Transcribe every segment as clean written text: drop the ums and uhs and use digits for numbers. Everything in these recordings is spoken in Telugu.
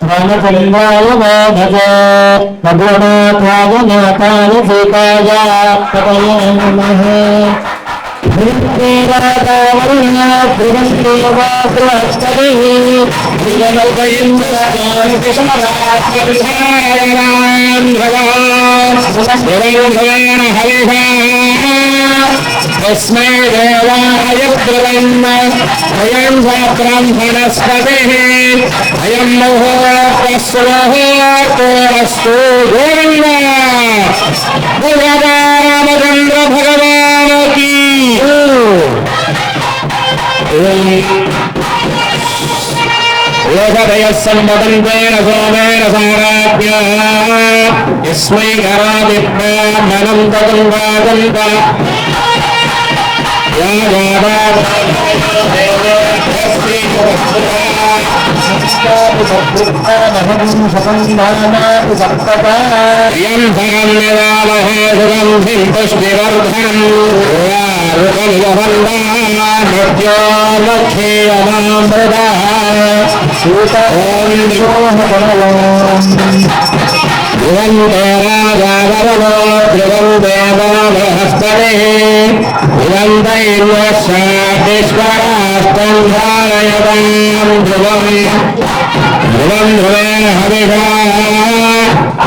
रामचन्द्राय माधवे रघुनाथाय नाथाय सीताय पतये नमः। तस्मै देवाय अयं ब्रह्मणस्पतिः अयं मुहूर्तस्तु गोविन्द रामचन्द्र भगवान की सम्मतेन सोमेन साराभ्या यस्मै करादिब्राह्मणं तदुवादन्त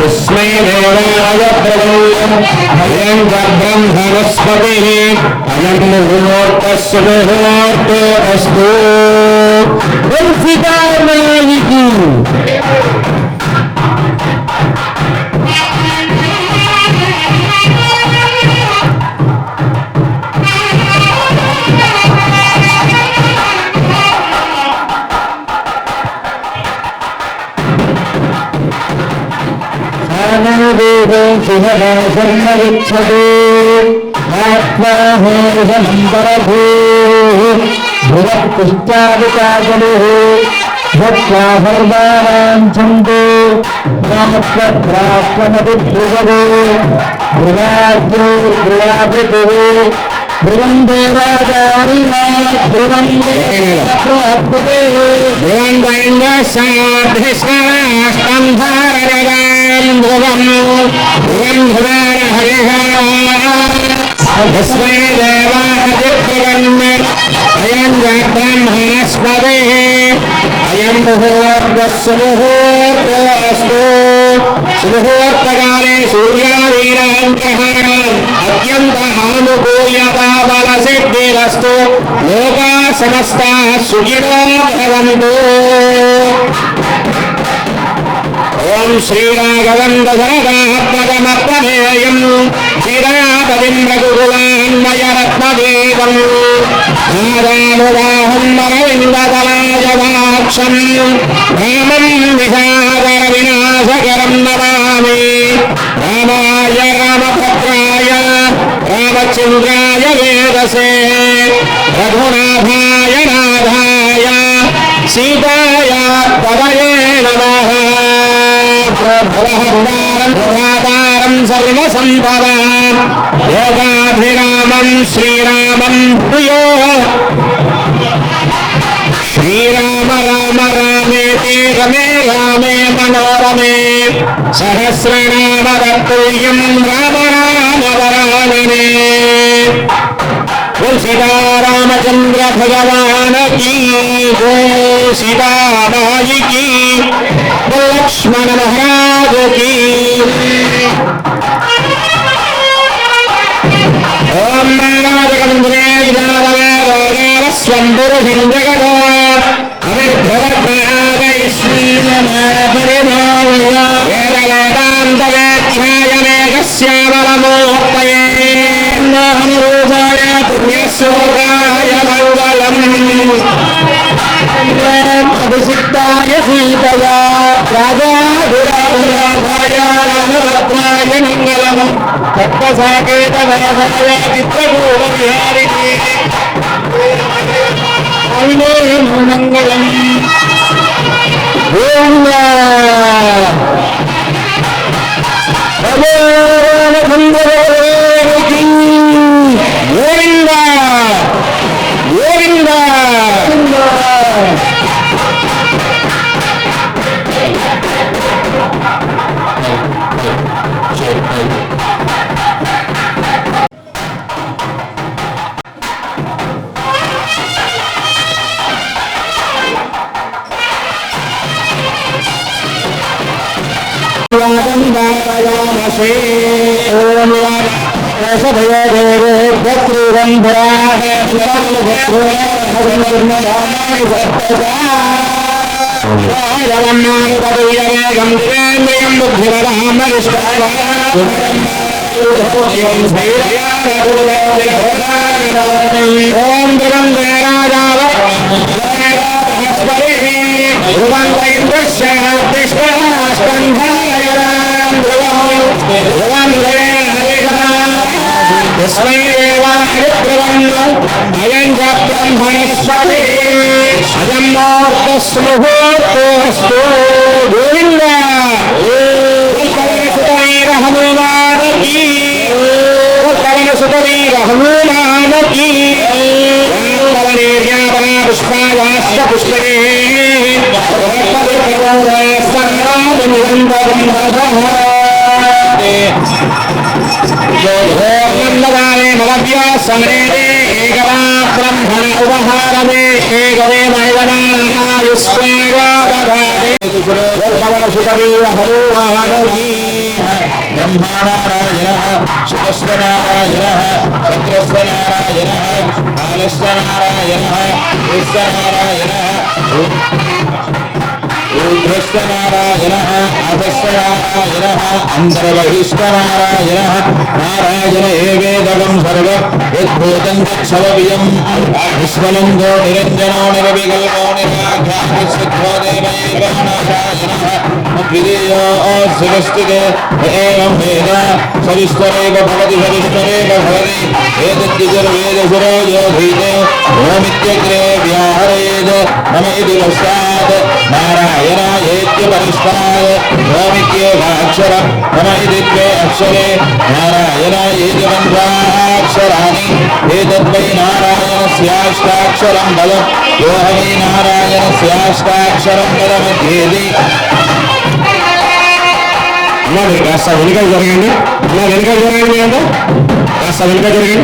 तस्मै देवाय ब्रह्मणस्पतिः अयं मुहूर्तस्य मुहूर्तोऽस्तु। शिवदासन्नविच्छते आत्माहोषमन्तरभूः भुवत्पुष्टादिकाजलुः भक्त्वा सर्वाञ्छन्तो राष्ट्रमतिभ्रुवो भ्रुवाद्यो भ्रुवाभृतुः ध्रुवन्दे राजारिणा ध्रुवन्दे ध्रुवन्दसाधिष्ठाष्टं धारयगान् ध्रुवं तस्मै देवादिब्रह्म अयं ब्रह्मणस्पतिः अयं मुहूर्तस्य मुहूर्तोऽस्तु। मुहूर्तकाले सूर्यादीनान्तःकरणम् अत्यन्तमानुकूल्यताबलसिद्धिरस्तु। लोकाः समस्ताः सुखिनो भवन्तु। ओम श्रीराघवन्दशरदात्मकमप्रमेयं श्रीरापतिं रघुकुलान्मयरत्नदेवं नादानुदाहं अरविन्दतलायवाक्षं रामं विषादरविनाशकरं नमामि। रामाय रामभद्राय रामचन्द्राय वेदसे रघुनाथाय नाथाय सीताय पदये नमः। भवहरं सर्वसम्पदां योगाभिरामं श्रीरामं प्रियो श्रीराम राम रामेति रमे रामे मनोरमे सहस्रनाम तत्तुल्यं राम राम वरानने। सीता रामचंद्र भगवान की जय, सीता माई की, लक्ष्मण महाराज की। ओम नारायणवंदने स्वंपुरुषं जगत पुण्यश्लोकाय मंगलम् अभिषिक्ताय सीतया राजाधिराजाय रामभद्राय मंगलम् तत्त्वसाकेतवयसाय चित्रकूटविहारिणे मंगलम्। गोविंदा गोविंदा నారాయణ అధస్వనారాయణ అంతర్బహిష్ఠనారాయణ నారాయణ ఏవేదగం సర్వ యద్భూతం తత్సవవియం విశ్వనందో నిరంజనో నిరవికల్పో నిరాఘాతసిద్ధో దేవైవ నారాయణ ద్వితీయో సృష్టికే ఏవం వేద సవిస్తరేవ భవతి సవిస్తరేవ భవతి ఏతద్విజర్వేదసురో యోధీతే ఓమిత్యగ్రే వ్యాహరేద్ నమ ఇది పశ్చాత్ నారాయణాయేత్య పరిష్కాయ ఓమిత్యేవాక్షరం నమ ఇది ద్వే అక్షరే నారాయణాయేతి పంచాక్షరాణి ఏతద్వై నారాయణస్యాష్టాక్షరం బలం యో హై నారాయణస్యాష్టాక్షరం బలమధ్యేది. అన్నా మీరు కాస్త వెనుక జరగండి, అన్నా వెనుక జరగండి, మీరంతా కాస్త వెనుక జరగండి.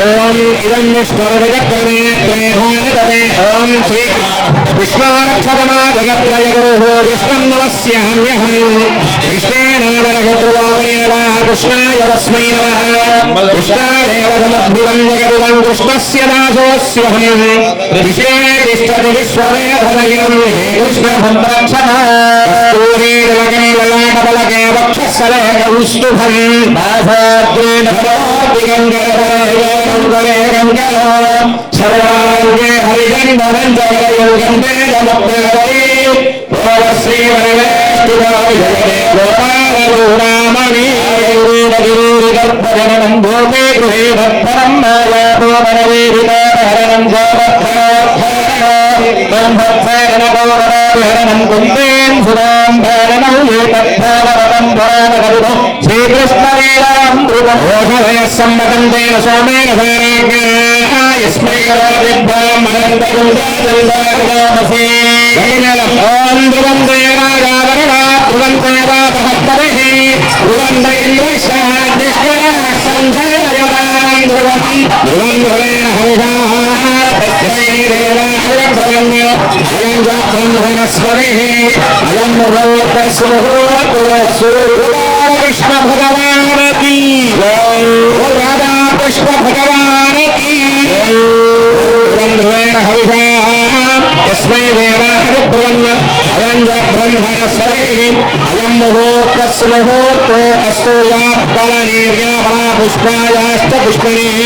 ఓం ఇదం ఓం శ్రీ విష్ణాక్షరమా జగత్రయ గురు విష్ణం నమస్యామ్యహం కృష్ణేనామరగోమేవ కృష్ణాయ తస్మై నమః కృష్ణాదేవ సమద్భుతం జగదుదం కృష్ణస్య దాసోస్యహం విశ్వేతిష్టతి విశ్వవేధనగిరం హే కృష్ణ సంరక్షణ ూరీలకే వక్షస్థలే కౌస్తుభం దాసాగ్రేణ సర్వాంగే హరిగంధరం జగయోగందే శ్రీవరవేష్టిరామణి గర్భజనం భూమి గృహే భక్తరం మాయాహరణం గోవర్ధనం కుందేం సురాం భరణం ఏతద్భావరతం పురాణకరుణం శ్రీకృష్ణలీలాం ధ్రువం ఓషధయ సమ్మతం తేన సోమేన యస్మై కరోదిభ్యాం అనంతకుందామసీ ఓం ధ్రువం దేవాగావరణా ధ్రువం దేవాపహత్తరిః ధ్రువం దైంద్రశాద్దిష్కరः సంజయయతాం ధ్రువం ధ్రువం ధ్రువేణ హరిషాః తస్మై దేవాయ భగవన్యో అయం బ్రహ్మణస్వరిః అయం కృష్ణ భగవాన్ కీ రాధా కృష్ణ భగవాన్ కీ ధ్రువేణ హరిషాః తస్మై దేవాయ బ్రహ్మ అయం బ్రహ్మణస్వరిః అయం ముహూర్తస్య ముహూర్తో అస్తు యాపలనీర్యాపలా పుష్పాయాశ్చ పుష్పిణీః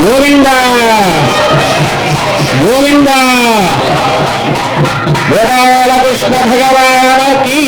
గోవింద గోవింద గోపాల కృష్ణ భగవాన్ కీ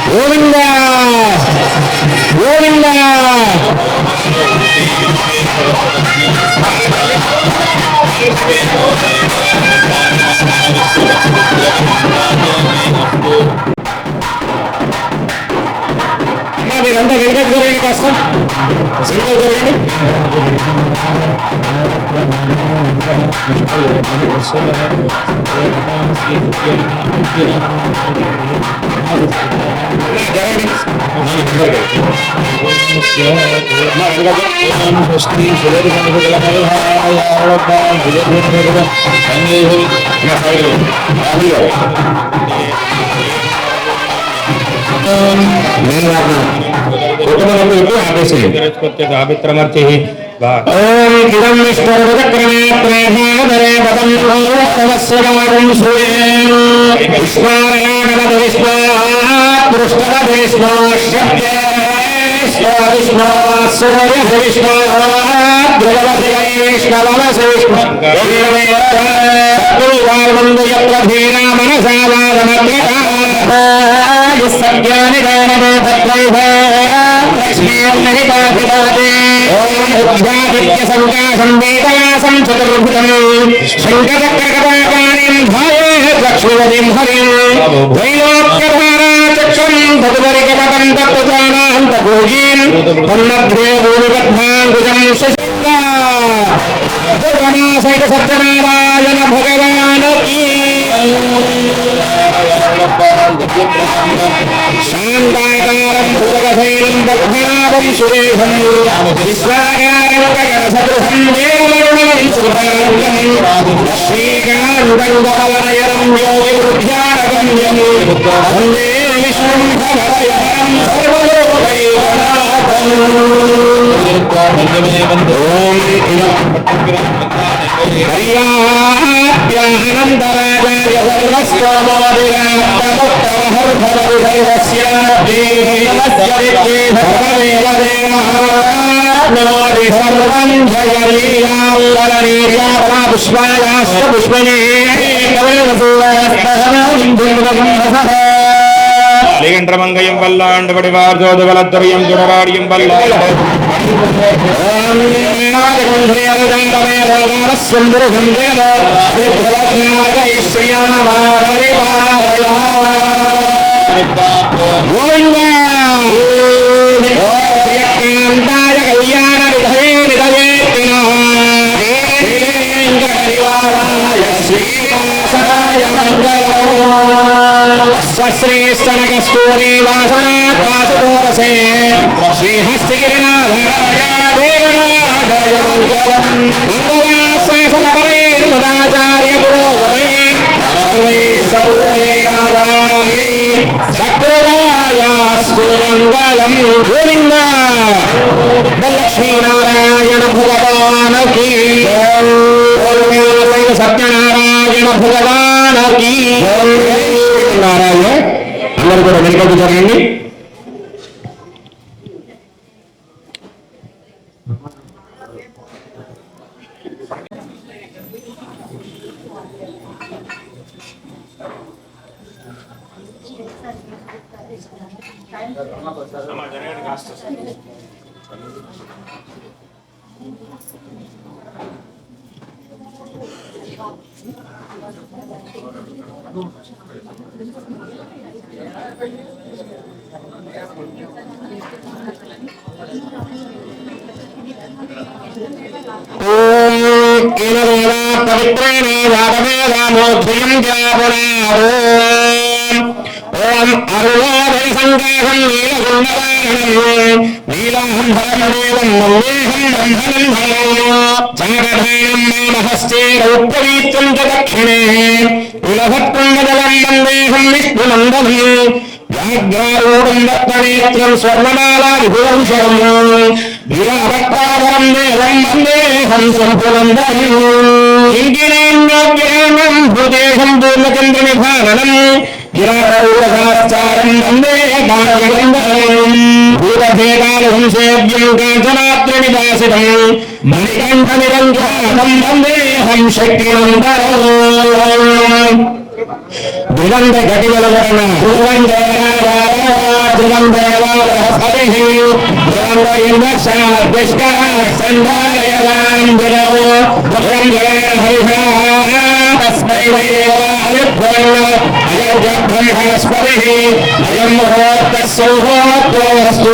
గోవింద మీరంతా వెనుకకు జరగండి, కాస్త వెనుకకు జరగండి. కుటుంబంలో ఆపేసేయండి. ఓం ఇదం విష్ణుర్వక్రమే ప్రేమాదరే పదం భగవత్సవాదం సూయేన విష్ణారాయణ విష్ణాత్ పృష్ఠద విష్ణాశ్చ విష్ణు సూర్య విష్ణు ద్రవతి వైష్ణవమసి విష్ణు సత్యవామందు యత్ర ధీరా మనసా వాదమత్రతా సత్యాని గానమే తత్రైవ లక్ష్మీర్నిహితాభివాదే ఉద్యాదిత్య సంకాశం వేదయాసం చతుర్భుజం శంకరకర్కటాకానిం ధాయే లక్ష్మీవతిం హరిం త్రైలోక్యధారా చక్షం తదుపరికపటం తత్వజానాంతకోజీం తన్మధ్యే భూమిబద్ధాంకుజం శశంగా సైత సత్యనారాయణ భగవాన్ కీ శాంతాకారం భుజగశైలం పద్మనాభం సురేశం విశ్వాకారం గగనసదృశం దేవవరుణం సుధాంగం శ్రీకాంతం గమనయనం యోగివృద్ధ్యానగమ్యం వందే విష్ణుం భవదయహరం సర్వలోకైకనాథం. ఓం హర్యాప్యానందరాజాయ லிகண்டமங்கயம் வல்லாண்டு வடிவார் ஜோதுவலத்துறையும் துணராடியும் வல்லாண்டு శ్రీస్తనకస్తూరి వాసనాత్ వాసుదోరసే శ్రీహస్తిగిరినాథాయ దేవనాథాయ మంగళం మంగళాశాసనపరేర్మదాచార్య పురోగమే సక్రయాస్తు మంగళం గోవింద లక్ష్మీనారాయణ భగవాన్ కీ సత్యనారాయణ భగవాన్ కీ. నారాయణ అందరూ కూడా వెనుకకు జరగండి. పవిత్రేణ వాదమేదామోధ్యం జాపునారో ఓం అరుణోదయ సంకాశం నీలగుండవారణం నీలాంబరం దేవం వందేహం బ్రహ్మనందనం చాకధానం మామహస్తే రౌప్రవీత్యం చ దక్షిణే కులభత్కుండజలం వందేహం విష్ణునందనం వ్యాఘ్రారూఢం దత్తనేత్రం స్వర్ణమాలా విభువం శరణం గిరాభక్తావరం దేవం వందేహం సంపునందనం ఇంగినాన్యోగ్రహణం భూదేశం పూర్ణచంద్రనిభాననం గిరారౌరసాచారం వందే భారతందనం భూతభేదాలహం సేవ్యం కాంచనాత్రనివాసితం మణికంఠ నిరంజనం వందేహం శక్తినందనం. ధ్రువంత గటి వెలవరణ ధ్రువం ధ్రువం దేవ బృహస్పతి ధ్రువం ఇంద్రశాంధారయవాన్ ధ్రువో ధ్రువం తస్మై బృహస్పతి అయం ముహూర్త సౌహోత్వస్తు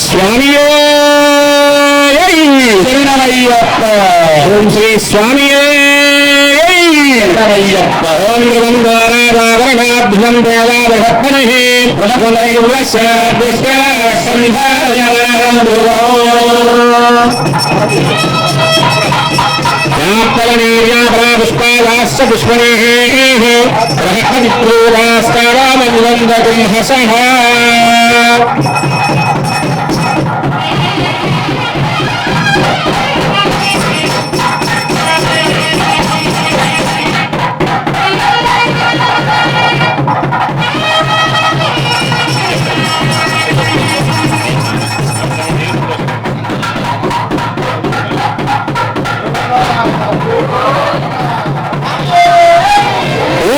స్వామియే శరణమయ్యప్ప ఓం శ్రీ స్వామియే శరణమయ్యప్ప ఓం ధ్రువం దేవా బృహస్పతి పుష్పాలాశ్చ పుష్పణే బృహస్పతిప్రూరాస్తారామన్వందతుం హసః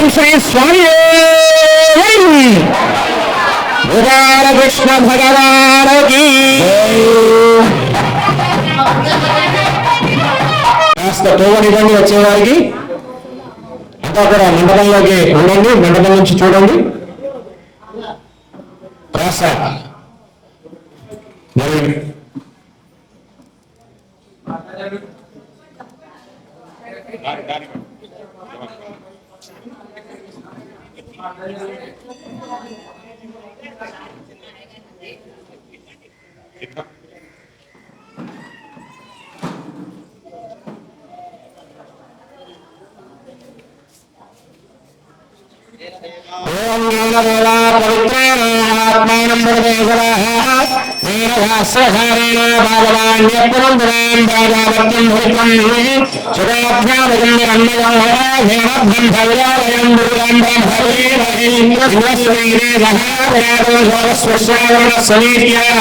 శ్రీ స్వామి కృష్ణ భగవానకి కాస్త తోవనివ్వండి వచ్చేవారికి అంతా కూడా మండపంలోకి ఉండండి మండపం నుంచి చూడండి కాస్త మరి ఓం జ్ఞానదేవా పవిత్రేణ ఆత్మానం ప్రదేశరాః నీలభాస్రధారేణ భాగవాన్యపురంధరాం భాగావత్యం భూతం సురాభ్యామయం నిరన్నయం భవిరాలయం దుర్గం బ్రహ్మవీరేంద్రశ్రీరే మహావరాదోస్వశ్రావణ సమీర్యాః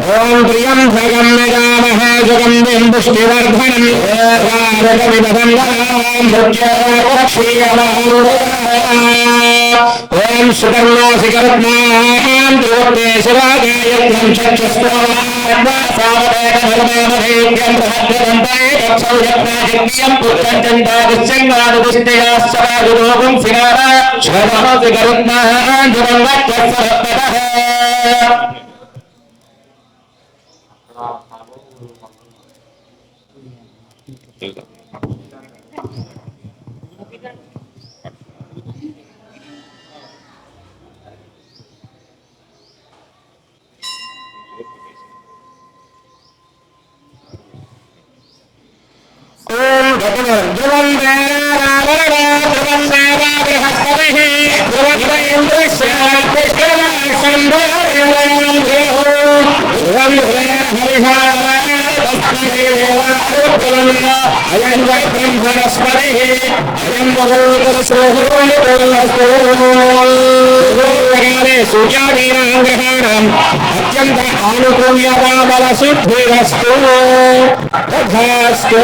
ఓం ప్రియం భగం నగామః జగం పుష్టివర్ధనం ఓం సుకర్ణాసికరత్నాం త్రివోత్తేశరాగాయత్రం చక్షుస్వాం పుత్రం శిరారా సూర్యాదీనాగ్రహాణం అత్యంత ఆనుకూల్యతాబల సిద్ధిరస్తు తథాస్తు.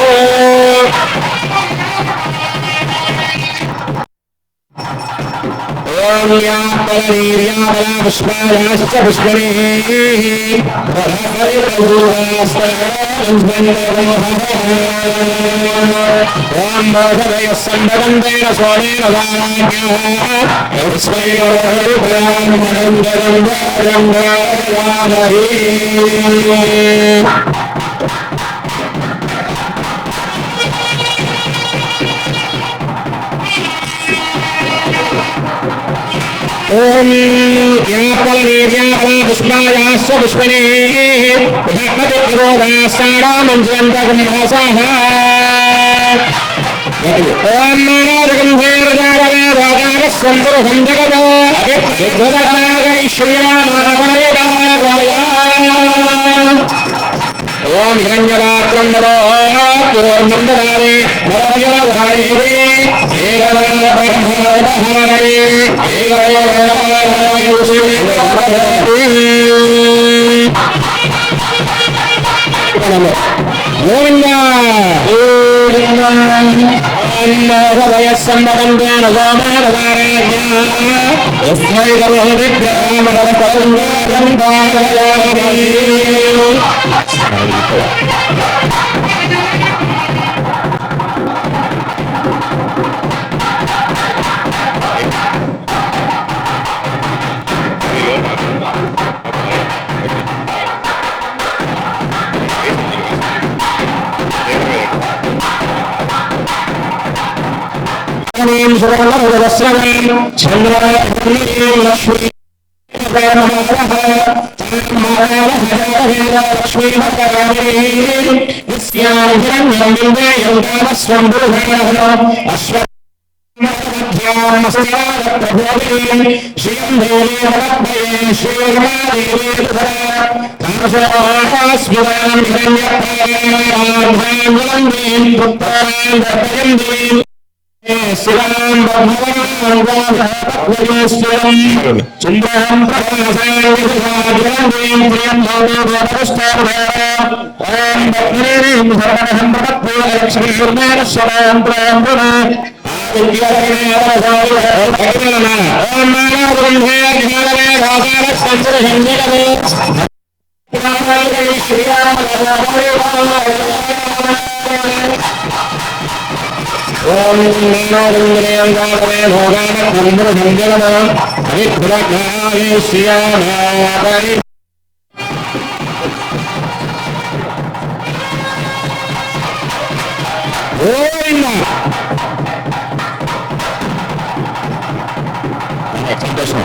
ఓం యాపలనీర్యాపల పుష్పాయాశ్చ పుష్పణే ఓం బోధవయ సంభవంతేన సోణేన ఓం యాపలనీర్యాపల పుష్పాయాశ్చ పుష్పణే బృహస్పతిప్రూరాస్తారామన్వంతతుం హసః. ఓం మానోజగంధేరజారవేదాగారస్వంపురుషం జగదో ఓం హిరణ్యరాత్రం నరో పూర్ణం దదామి నరో మండలంలో గోవింద సంతోషం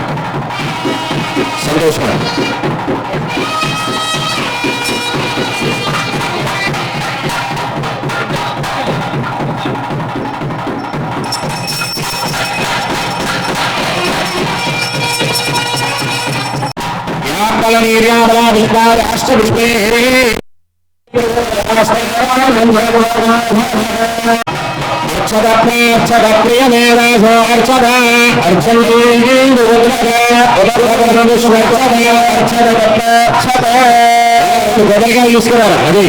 తీసుకున్నారా అది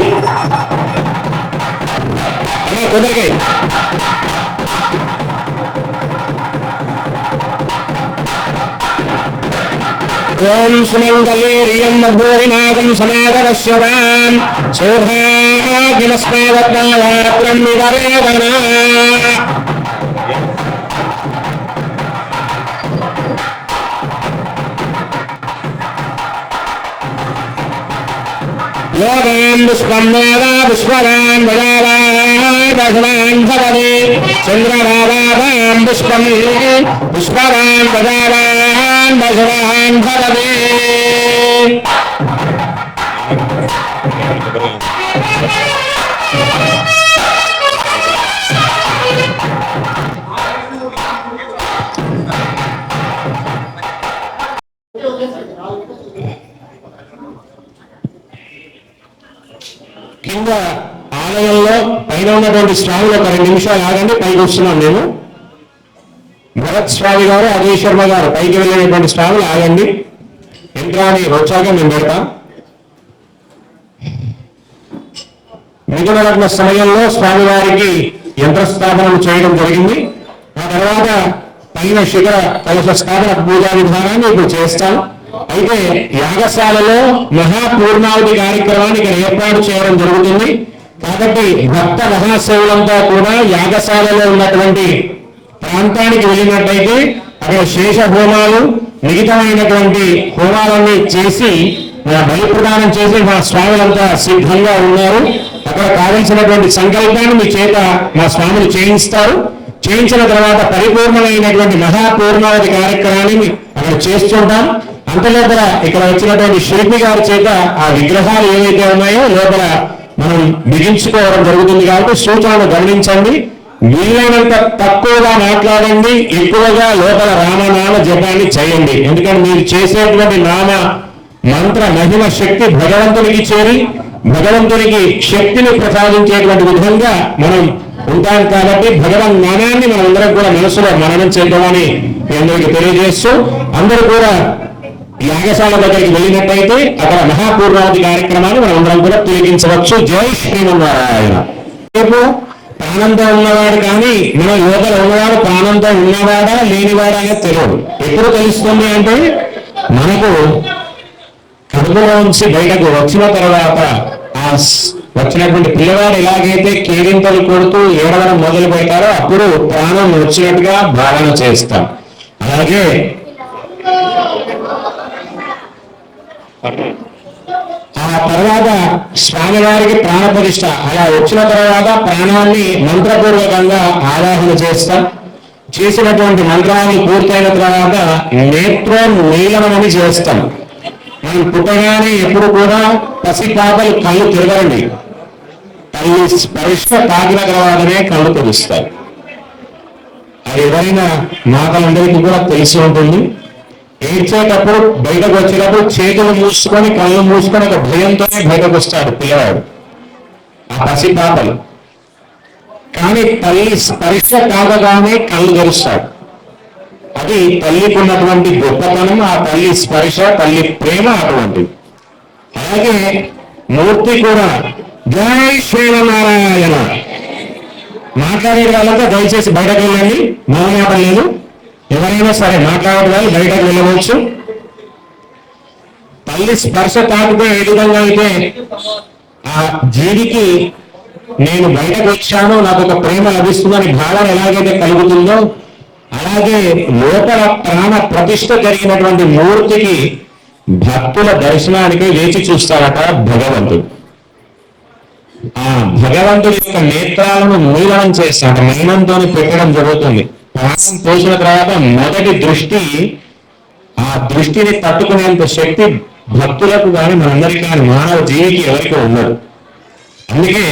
కుదరకాయ ఓం సుమంగళీర్యం మధురినాగం సమాగరస్యవాన్ శోభాగినస్మాదత్నాయాత్రం వివరేదన యోగాన్ పుష్పం వేద పుష్పవాన్ వదావాన్ భగవాన్ భవతి చంద్రవాదాం పుష్పం పుష్పవాన్ వదావాన్ భగవాన్ భవతి కింద ఆలయంలో పైన ఉన్నటువంటి స్వామిలో ఒక 2 నిమిషాలు ఆగండి. పైకి వస్తున్నాం మేము. భరత్ స్వామి గారు, అజయ్ శర్మ గారు పైకి వెళ్ళినటువంటి స్వాములు ఆగండి. యంత్రాన్ని వచ్చాక మేము పెడతాం. మిథున లగ్న సమయంలో స్వామివారికి యంత్రస్థాపనం చేయడం జరిగింది. ఆ తర్వాత పైన శిఖర కలశ స్థాపన పూజా విధానాన్ని ఇప్పుడు చేస్తాం. అయితే యాగశాలలో మహాపూర్ణావతి కార్యక్రమాన్ని ఇక్కడ ఏర్పాటు చేయడం జరుగుతుంది. కాబట్టి భక్త మహాశైవులంతా కూడా యాగశాలలో ఉన్నటువంటి ప్రాంతానికి వెళ్ళినట్టయితే అక్కడ శేష హోమాలు, మిగతామైనటువంటి హోమాలన్నీ చేసి బలి ప్రదానం చేసి మా స్వాములంతా సిద్ధంగా ఉన్నారు. అక్కడ కావలసినటువంటి సంకల్పాన్ని మీ చేత మా స్వాములు చేయిస్తారు. చేయించిన తర్వాత పరిపూర్ణమైనటువంటి మహాపూర్ణావతి కార్యక్రమాన్ని అక్కడ చేస్తుంటాం. అంతలోపల ఇక్కడ వచ్చినటువంటి శిల్పి గారి చేత ఆ విగ్రహాలు ఏవైతే ఉన్నాయో లోపల మనం బిగించుకోవడం జరుగుతుంది. కాబట్టి సూచనలు గమనించండి. వీలైనంత తక్కువగా మాట్లాడండి, ఎక్కువగా లోపల రామనామ జపాన్ని చేయండి. ఎందుకంటే మీరు చేసేటువంటి నామ మంత్ర మహిమ శక్తి భగవంతునికి చేరి భగవంతునికి శక్తిని ప్రసాదించేటువంటి విధంగా మనం ఉంటాం. కాబట్టి భగవన్ నామాన్ని మనందరం కూడా మనసులో మననం చేద్దామని మీ అందరికీ తెలియజేస్తూ అందరూ కూడా యాగశాల దగ్గరికి వెళ్ళినట్టయితే అక్కడ మహాపూర్ణావతి కార్యక్రమాన్ని మనం అందరం కూడా తిలకించవచ్చు. జై శ్రీమన్నారాయణ. రేపు ప్రాణంతో ఉన్నవాడు కానీ మన యోగలో ఉన్నవాడు ప్రాణంతో ఉన్నవాడా లేనివాడా అనేది తెలియదు. ఎప్పుడు తెలుస్తుంది అంటే మనకు కడుపులోంచి బయటకు వచ్చిన తర్వాత ఆ వచ్చినటువంటి పిల్లవాడు ఎలాగైతే కేరింతలు కొడుతూ ఏడవడం మొదలు పెట్టారో అప్పుడు ప్రాణం వచ్చినట్టుగా భావన చేస్తాం. అలాగే ఆ తర్వాత స్వామివారికి ప్రాణప్రతిష్ఠ అలా వచ్చిన తర్వాత ప్రాణాన్ని మంత్రపూర్వకంగా ఆవాహన చేస్తాం. చేసినటువంటి మంత్రాన్ని పూర్తయిన తర్వాత నేత్రోన్మీలనం అని చేస్తాం. మనం పుట్టగానే ఎప్పుడు కూడా పసిపాపలు కళ్ళు తిరగండి. తల్లి స్పర్శ తాకిన తర్వాతనే కళ్ళు తెరుస్తాయి. అది ఎవరైనా మాటలందరికీ కూడా తెలిసి ఉంటుంది. ఏడ్చేటప్పుడు బయటకు వచ్చేటప్పుడు చేతులు మూసుకొని కళ్ళు మూసుకొని ఒక భయంతోనే బయటకు వస్తాడు పిల్లవాడు, ఆ పసిపాపలు. కానీ తల్లి స్పర్శ తాగగానే కళ్ళు తెరుస్తాడు. అది తల్లికి ఉన్నటువంటి గొప్పతనం, ఆ తల్లి స్పర్శ, తల్లి ప్రేమ అటువంటిది. అలాగే మూర్తి కూడా జై శ్రీమన్నారాయణ. మాట్లాడే వాళ్ళంతా దయచేసి బయటకు వెళ్ళండి, మౌనం లేదు. ఎవరైనా సరే మాట్లాడే వాళ్ళు బయటకు వెళ్ళవచ్చు. తల్లి స్పర్శ తాకితే ఏ విధంగా అయితే ఆ జీవికి నేను బయటకు వచ్చాను, నాకు ఒక ప్రేమ లభిస్తుందని భావన ఎలాగైతే కలుగుతుందో అలాగే లోపల ప్రాణ ప్రతిష్ఠ జరిగినటువంటి మూర్తికి భక్తుల దర్శనానికి వేచి చూస్తారట భగవంతుడు. ఆ భగవంతుడి యొక్క నేత్రాలను మూలనం చేస్తాడు, మైనంతో పెట్టడం జరుగుతుంది. ప్రాణం పోసిన తర్వాత మొదటి దృష్టి, ఆ దృష్టిని తట్టుకునేంత శక్తి భక్తులకు కానీ మనందరికీ కానీ మానవ జీవికి ఎవరికి ఉండదు. అందుకే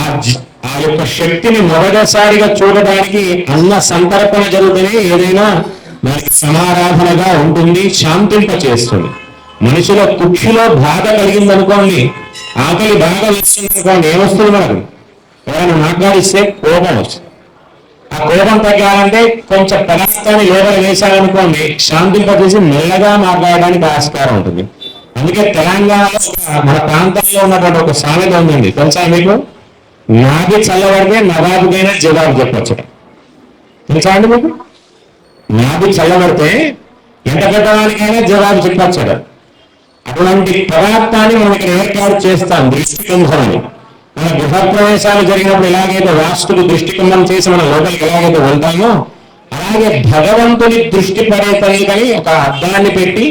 ఆ యొక్క శక్తిని మొదటిసారిగా చూడడానికి అన్న సంతర్పణ జరుగుతూనే ఏదైనా మనకి సమారాధనగా ఉంటుంది, శాంతింప చేస్తుంది. మనిషిలో కుక్షిలో బాధ కలిగిందనుకోండి, ఆకలి బాగా వస్తుంది అనుకోండి, ఏమొస్తుంది మనకు? ఎవరైనా మాట్లాడిస్తే కోపం వస్తుంది. ఆ కోపం తగ్గాలంటే కొంచెం పదార్థాన్ని లోపల వేశాలనుకోండి, శాంతింపజేసి మెల్లగా మాట్లాడడానికి ఆస్కారం ఉంటుంది. అందుకే తెలంగాణలో మన ప్రాంతంలో ఉన్నటువంటి ఒక సామెత ఉందండి, తెలుసా మీకు? నాది చల్లబడితే నవాబుకైనా జవాబు చెప్పచ్చు. తెలుసా అండి మీకు? నాది చల్లబడితే ఎంత పెద్దవానికైనా జవాబు చెప్పచ్చు. అటువంటి పదార్థాన్ని మనం ఇక్కడ ఏర్పాటు చేస్తాం, దృష్టికుంభం అని. మన గృహప్రవేశాలు జరిగినప్పుడు ఎలాగైతే వాస్తుకు దృష్టికుంభం చేసి మన లోపలికి ఎలాగైతే వెళ్తామో అలాగే భగవంతుని దృష్టి పడేతని ఒక అద్దాన్ని పెట్టి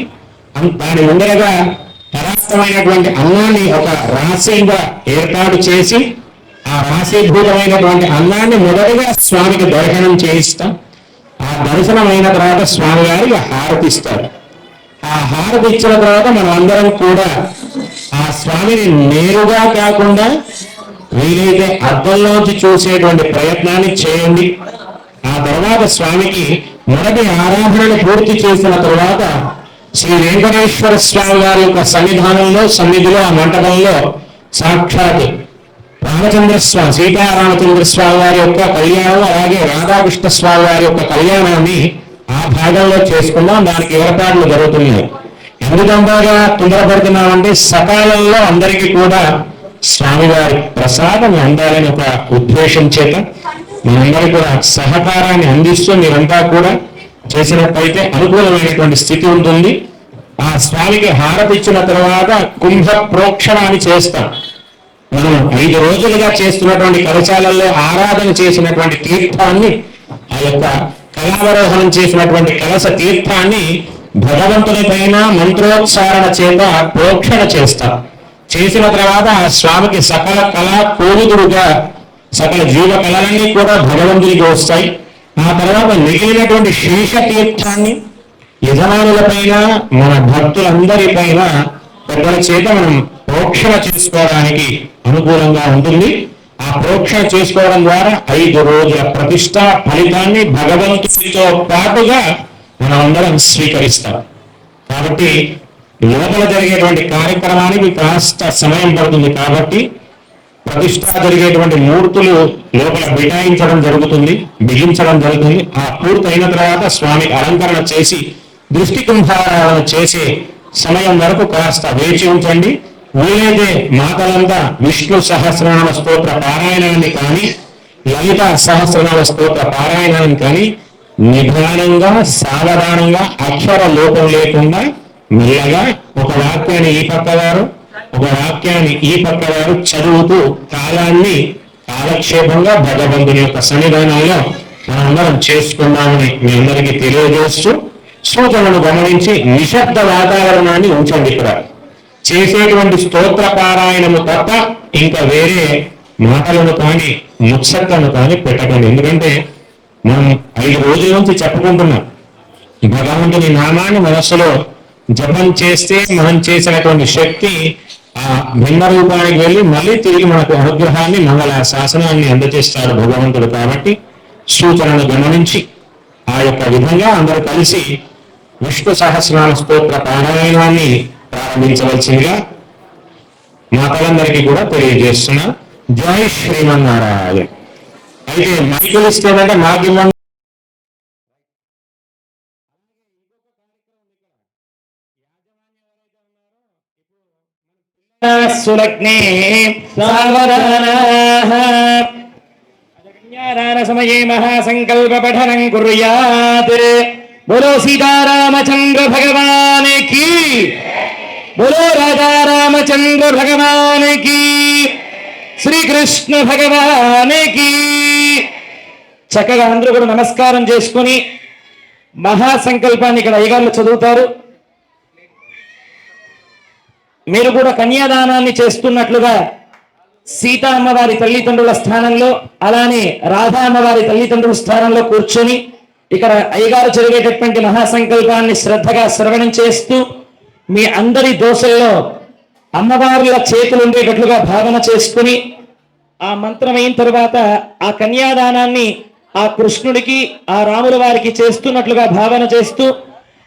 దాని ముందరగా పదార్థమైనటువంటి అన్నాన్ని ఒక రాశిగా ఏర్పాటు చేసి ఆ రాశీభూతమైనటువంటి అన్నాన్ని మొదటిగా స్వామికి దర్శనం చేయిస్తాం. ఆ దర్శనం అయిన తర్వాత స్వామి గారికి హారతిస్తారు. ఆ హారతి ఇచ్చిన తర్వాత మనం అందరం కూడా ఆ స్వామిని నేరుగా కాకుండా వీలైతే అద్దంలోంచి చూసేటువంటి ప్రయత్నాన్ని చేయండి. ఆ తర్వాత స్వామికి మొదటి ఆరాధనను పూర్తి చేసిన తర్వాత శ్రీ వెంకటేశ్వర స్వామి వారి యొక్క సన్నిధిలో ఆ మంటపంలో సాక్షాత్ రామచంద్ర స్వామి, సీతారామచంద్ర స్వామి వారి యొక్క కళ్యాణం, అలాగే రాధాకృష్ణ స్వామి వారి యొక్క కళ్యాణాన్ని ఆ భాగంలో చేసుకుందాం. దానికి ఏర్పాట్లు జరుగుతున్నాయి. ఎందుకంతగా తొందరపడుతున్నామంటే సకాలంలో అందరికీ కూడా స్వామివారి ప్రసాదం అందాలని ఒక ఉద్దేశం చేత మనందరూ కూడా సహకారాన్ని అందిస్తూ మీరంతా కూడా చేసినట్టయితే అనుకూలమైనటువంటి స్థితి ఉంటుంది. ఆ స్వామికి హారతి ఇచ్చిన తర్వాత కుంభ ప్రోక్షణాన్ని చేస్తాం. మనం 5 రోజులుగా చేస్తున్నటువంటి కలశాలలో ఆరాధన చేసినటువంటి తీర్థాన్ని, ఆ యొక్క కళావరోహణం చేసినటువంటి కలశ తీర్థాన్ని భగవంతుని పైన మంత్రోచ్చారణ చేత ప్రోక్షణ చేస్తాం. చేసిన తర్వాత ఆ స్వామికి సకల కళా కోవిదుడుగా సకల జీవ కళలన్నీ కూడా భగవంతునికి వస్తాయి. ఆ తర్వాత మిగిలినటువంటి శేష తీర్థాన్ని యజమానులపైన మన భక్తులందరిపైన పెద్దల చేత మనం ప్రోక్షణ చేసుకోవడానికి అనుకూలంగా ఉంటుంది. ఆ ప్రోక్షణ చేసుకోవడం ద్వారా 5 రోజుల ప్రతిష్ట ఫలితాన్ని భగవంతుడితో పాటుగా మనం అందరం స్వీకరిస్తాం. కాబట్టి లోపల జరిగేటువంటి కార్యక్రమానికి కాస్త సమయం పడుతుంది. కాబట్టి ప్రతిష్ట జరిగేటువంటి మూర్తులు లోపల బిగించడం జరుగుతుంది. ఆ పూర్తి అయిన తర్వాత స్వామి అలంకరణ చేసి దృష్టి కుంభారాలను చేసే సమయం వరకు కాస్త వేచి ఉంచండి. వీలైతే మాటలంతా విష్ణు సహస్రనామ స్తోత్ర పారాయణాన్ని కానీ లలిత సహస్రనామ స్తోత్ర పారాయణాన్ని కానీ నిదానంగా సావధానంగా అక్షర లోపం లేకుండా మెల్లగా ఒక వాక్యాన్ని ఈ పక్కవారు ఒక వాక్యాన్ని ఈ పక్కవారు చదువుతూ కాలాన్ని కాలక్షేపంగా భగవంతుని యొక్క సన్నిధానంలో మనందరం చేసుకున్నామని మీ అందరికీ తెలియజేస్తూ సూచనలు గమనించి నిశ్శబ్ద వాతావరణాన్ని ఉంచండి. ఇక్కడ చేసేటువంటి స్తోత్ర పారాయణము తప్ప ఇంకా వేరే మాటలను కానీ ముచ్చట్లను కానీ పెట్టకండి. ఎందుకంటే మనం 5 రోజుల నుంచి చెప్పుకుంటున్నాం భగవంతుని నామాన్ని మనస్సులో జపం చేస్తే మనం చేసినటువంటి శక్తి ఆ భిన్న రూపానికి వెళ్ళి మళ్ళీ తిరిగి మనకు అనుగ్రహాన్ని మంగళ శాసనాన్ని అందజేస్తాడు భగవంతుడు. కాబట్టి సూచనను గమనించి ఆ యొక్క విధంగా అందరూ కలిసి విష్ణు సహస్రనామ స్తోత్ర పారాయణాన్ని ప్రారంభించవలసిందిగా మాతలందరికీ కూడా తెలియజేస్తున్నా. జై శ్రీమన్నారాయణ. అయితే మైకులు ఇస్తేనంటే మాకు ఇవ్వండి. సులగ్నే సావధాన సమయే మహాసంకల్ప పఠనం కుర్యాత్. बोलो सीतारामचंद्र भगवान की, बोलो राजा रामचंद्र भगवान की, श्री कृष्ण भगवान की. చక్కగా అందరూ కూడా నమస్కారం చేసుకొని మహాసంకల్పాన్ని ఇక్కడ అయ్యగారులు చదువుతారు. మీరు కూడా కన్యాదానాన్ని చేస్తున్నట్లుగా సీతా అమ్మవారి తల్లిదండ్రుల స్థానంలో అలానే రాధా అమ్మవారి తల్లిదండ్రుల స్థానంలో కూర్చొని ఇక్కడ అయ్యగారు జరిగేటటువంటి మహాసంకల్పాన్ని శ్రద్ధగా శ్రవణం చేస్తూ మీ అందరి దోషల్లో అమ్మవార్ల చేతులు ఉండేటట్లుగా భావన చేసుకుని ఆ మంత్రం అయిన తర్వాత ఆ కన్యాదానాన్ని ఆ కృష్ణుడికి ఆ రాముల వారికి చేస్తున్నట్లుగా భావన చేస్తూ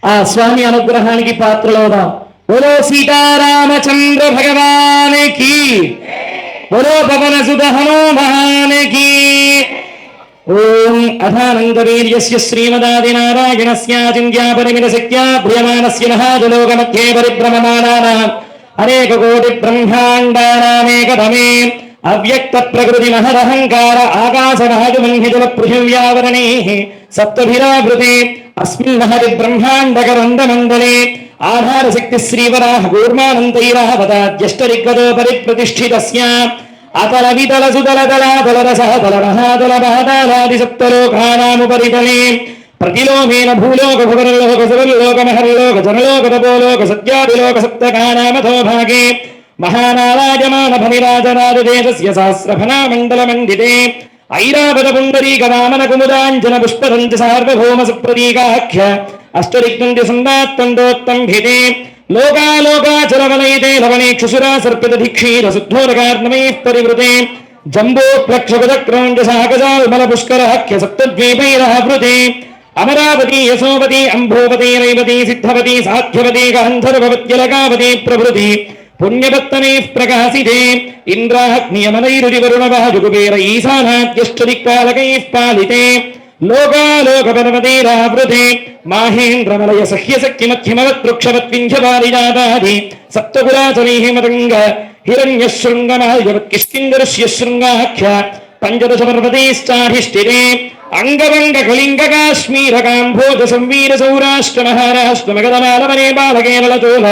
ఆ స్వామి అనుగ్రహానికి పాత్రలవుదాం. बोलो सीतारामचंद्र भगवान की, बोलो पवन सुत हनुमान की. ओम अथानंदवीर्यस्य श्रीमदादिनारायणस्य चिन्त्यापरिमितशक्त्या प्रियमाणस्य महाजलोकमध्ये परिभ्रममाणानाम् अनेककोटिब्रह्माण्डानामेकतमे अव्यक्तप्रकृतिमहदहङ्कार आकाशराजमन्हितुलपृथिव्यावरणैः सप्तभिरावृते अस्मिन् महति ब्रह्माण्डकरन्दमण्डले आधारशक्ति श्रीवराह कूर्मानन्तैरावताद्यष्टरिग्वतो परिप्रतिष्ठितस्य अतल वितल सुतल तलातल रसः तल महातल पातालादि सप्तलोकानामुपरितले प्रतिलोमेन भूलोक भुवनलोक सुवर्लोक महर्लोक जनलोक तपोलोक सत्यादिलोक सप्तकानामथो भागे महानारायमान भनिराजराजदेशस्य सहस्रफनामण्डलमण्डिते ऐरावत पुण्डरीक वामन कुमुदाञ्जन पुष्पदन्त सार्वभौम सुप्रतीकाख्य अष्टदिग्दन्ति सन्दात्तन्दोत्तम्भिते लोकालोकाचलवलयिते लवणेक्षुसुरा सर्पितधिक्षीर शुद्धोरकार्णमैः परिवृते जम्बोप्लक्षपदक्रौञ्जसाहकजाल्मलपुष्कराख्य सप्तद्वीपैरावृते अमरावती यशोवती अम्भोवती रैवती सिद्धवती साध्यवती गान्धर्ववत्यलकावती प्रभृति पुण्यपत्तनैः प्रकाशिते इन्द्राग्नियमनैरुचिवरुणवाजुकुबेर ईशानाद्यष्टदिक्पालकैः पालिते लोकालोकपर्वतैरावृते माहेन्द्रमलय सह्यसख्यमध्यमवद्वृक्षवद्विन्ध्यपारिजातादि सप्तकुलाचलैः मतङ्ग हिरण्यशृङ्गमाल्यवत्किष्किन्दृश्य शृङ्गाख्य पञ्चदशपर्वतैश्चाधिष्ठिते अङ्गभङ्गकलिङ्गकाश्मीरकाम्भोज संवीर सौराष्ट्र महाराष्ट्र मगधमालवने बालकेरलचोल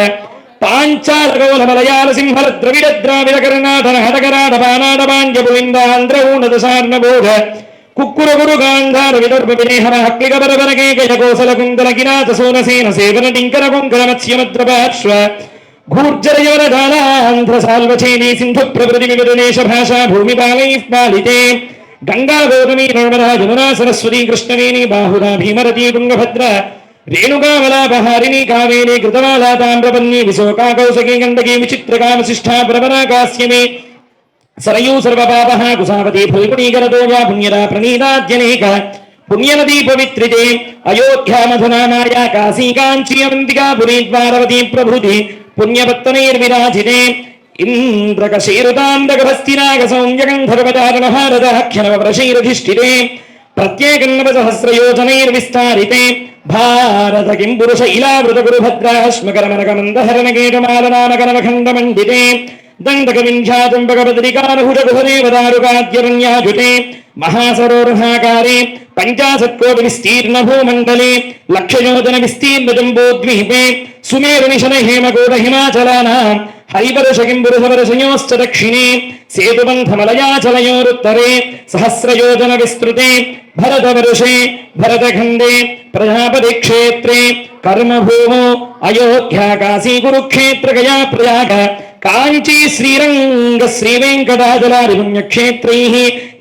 पाञ्चालकोल मलयाल सिंहल द्रविड द्राविड कर्णाटन हटकराट पानाट पाण्ड्यपुलिन्दान्ध्र ऊनदशार्णबोध कुक्कुर गुरु गान्धार विदर्भ विनेहर हक्लिक बरबर केकय कोसल कुन्दल किरात सोनसेन सेवन टिङ्कर कुङ्कर मत्स्यमद्रपार्श्व घूर्जर यवनजालान्ध्र साल्वचेनी सिन्धु प्रभृति विविधदेश भाषा भूमिपालैः पालिते गंगा गौतमी नर्मदा यमुना सरस्वती कृष्णवेणी बाहुला भीमरती तुंगभद्रा रेणुकामलापहारिणी कावेरी कृतमाला ताम्रपन्नी विशोका कौसकी गण्डकी विचित्रका वसिष्ठा प्रवरा कास्यमी सरयू सर्वपापः कुसावती फल्गुनी करतोया पुण्यदा प्रणीताद्यनेक पुण्यनदी पवित्रिते अयोध्या मधुना माया काशी काञ्ची अवन्तिका पुरी द्वारवती प्रभृति पुण्यपत्तनैर्विराजिते इन्द्रकशीरुताम्रगभस्तिनागसौम्यगन्धर्वचारणहारदाख्यनवरशैरधिष्ठिते प्रत्येकन्नवसहस्रयोजनैर्विस्तारिते భారత కిం పురుష ఇలావృత గురు భద్రాశ్మకరమనకమందహరణకేటమాలనామకనవఖండమండితే దండకవింఛాతం భగవద్రికారహుజగుహదేవదారుకాద్యరణ్యాజుతే మహాసరోర్హాకారే పంచాశత్కోటి విస్తీర్ణ భూమండలే లక్షయోజన విస్తీర్ణ జంబోద్వీపే సుమేరునిశన హేమకూట హిమాచలానాం హరివరుషకింపురుషవరుషయోశ్చ దక్షిణే సేతుబంధమలయాచలయోరుత్తరే సహస్రయోజన విస్తృతే భరతవర్షే భరతఖండే ప్రజాపతి క్షేత్రే కర్మభూమో అయోధ్యా కాశీ కురుక్షేత్ర గయా ప్రయాగ కాంచీ శ్రీరంగ శ్రీవేంకటాచలాది పుణ్యక్షేత్రైః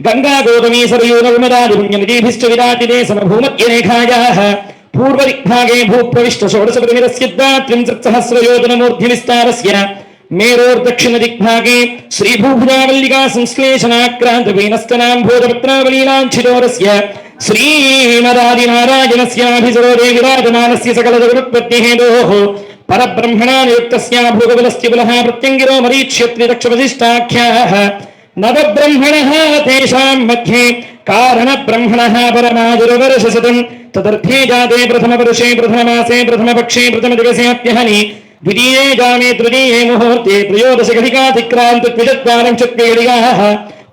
గంగా గోతమీ సరయూ నర్మదాది పుణ్యనదీభిశ్చ విరాజితే సమభూమధ్యరేఖాయాః పూర్వదిగ్భాగే భూప్రవిష్ట షోడశపరిమిరస్యద్వాత్రింశత్సహస్రయోజనమూర్ధ్ని విస్తారస్య మేరోర్దక్షిణదిగ్భాగే శ్రీభూభుజావల్లికా సంశ్లేషణాక్రాంతవీనస్తనాంభోజపత్రావలీలాంఛితోరస్య శ్రీమదాదినారాయణస్యాభిసరోదే విరాజమానస్య సకలజగరుత్పత్తిహేతోః పరబ్రహ్మణా నియుక్తస్య భృగుబలస్య బలః ప్రత్యంగిరో మరీచ్యత్రిదక్షవశిష్టాఖ్యాః నవబ్రహ్మణః తేషాం మధ్యే కారణబ్రహ్మణः పరమాజురవర్షశతం తదర్థే జాతే ప్రథమవర్షే ప్రథమమాసే ప్రథమపక్షే ప్రథమదివసేऽప్యహని ద్విतीये जामे तृतीये मुहूर्ते त्रयोदशकधिकातिक्रान्तद्विचत्वारिंशत्वेदिगाः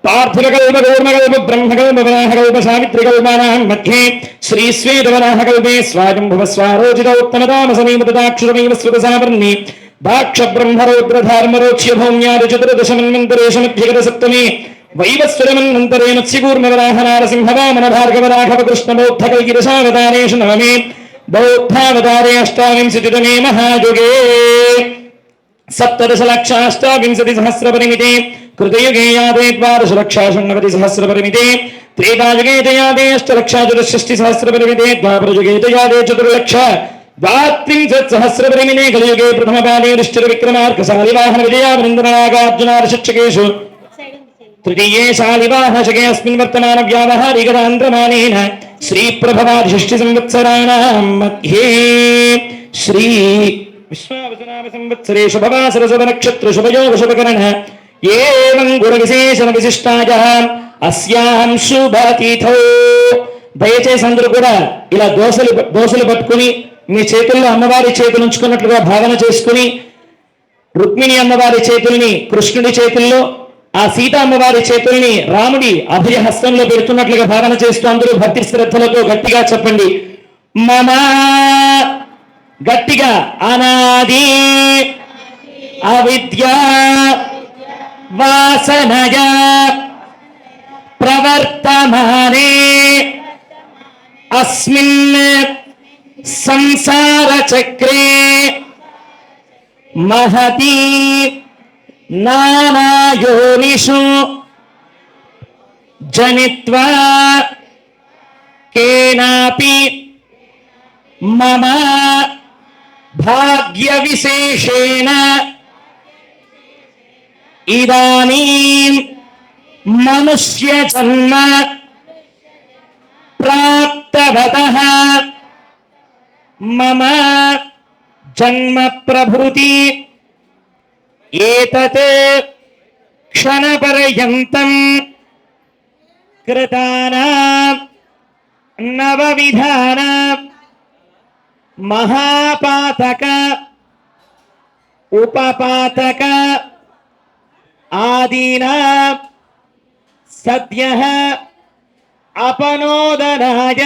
पार्थिवकल्पकूर्मकल्प ब्रह्मकल्पवराहकल्प सावित्रिकल्पानां मध्ये श्रीस्वेदवराहकल्पे स्वाजम्भुवस्वारोचितोत्तमतामसमीमतदाक्षुरमेव स्वतसावर्णि दाक्षब्रह्मरौद्रधार्मरोक्ष्य भौम्यादिचतुर्दशमन्वन्तरेशमध्यगतसप्तमे वैवस्वरमन्वन्तरे मत्स्यकूर्मवराहनारसिंहवामनभार्गवराघवकृष्णबौद्धकल्गिरसावतारेषु नवमे बौद्धावतारे अष्टाविंशतितमे महायुगे सप्तदशलक्षाष्टाविंशतिसहस्रपरिमिते कृतयुगे यादे द्वादशलक्षाषण्णवतिसहस्रपरिमिते त्रेतायुगे यादे अष्टलक्षाचतुष्षष्टिसहस्रपरिमिते द्वापरयुगे यादे चतुर्लक्ष द्वात्रिंशत्सहस्रपरिमिते कलियुगे प्रथमपादे दुश्चरविक्रमार्कशालिवाहन विजयावृन्दनागार्जुनार्शिक्षकेषु तृतीये शालिवाहशके अस्मिन् वर्तमान व्यावहारिकतान्त्रमानेन श्रीप्रभवादिषष्टि संवत्सराणां मध्ये श्री विश्वावसुनाम संवत्सरे शुभवासर शुभनक्षत्र शुभयोग शुभकरण एवं गुणविशेषण विशिष्टायाः अस्यां शुभतिथौ దయచేసి అందరూ కూడా ఇలా దోసలు పట్టుకుని మీ చేతుల్లో అమ్మవారి చేతులు ఉంచుకున్నట్లుగా భావన చేసుకుని రుక్మిణి అమ్మవారి చేతుల్ని కృష్ణుడి చేతుల్లో ఆ సీత అమ్మవారి చేతుల్ని రాముడి అభయ హస్తంలో పెడుతున్నట్లుగా భావన చేస్తూ అందరూ భక్తి శ్రద్ధలతో గట్టిగా చెప్పండి మమ గట్టిగా అనాది అవిద్య వాసనయ ప్రవర్తమానే అస్మిన్ సంసార చక్రే మహతి నానాయోనిషు జనిత్వా కేనాపి మమ భాగ్య విశేషేణ ఇదానీం మనుష్య జన్మ ప్రాప్తవతః మమ జన్మ ప్రభృతి ఏతత్ క్షణపర్యంతం కృతానాం నవవిధాన మహాపాతక ఉపపాతక ఆదీనా సద్యః అపనోదనాయ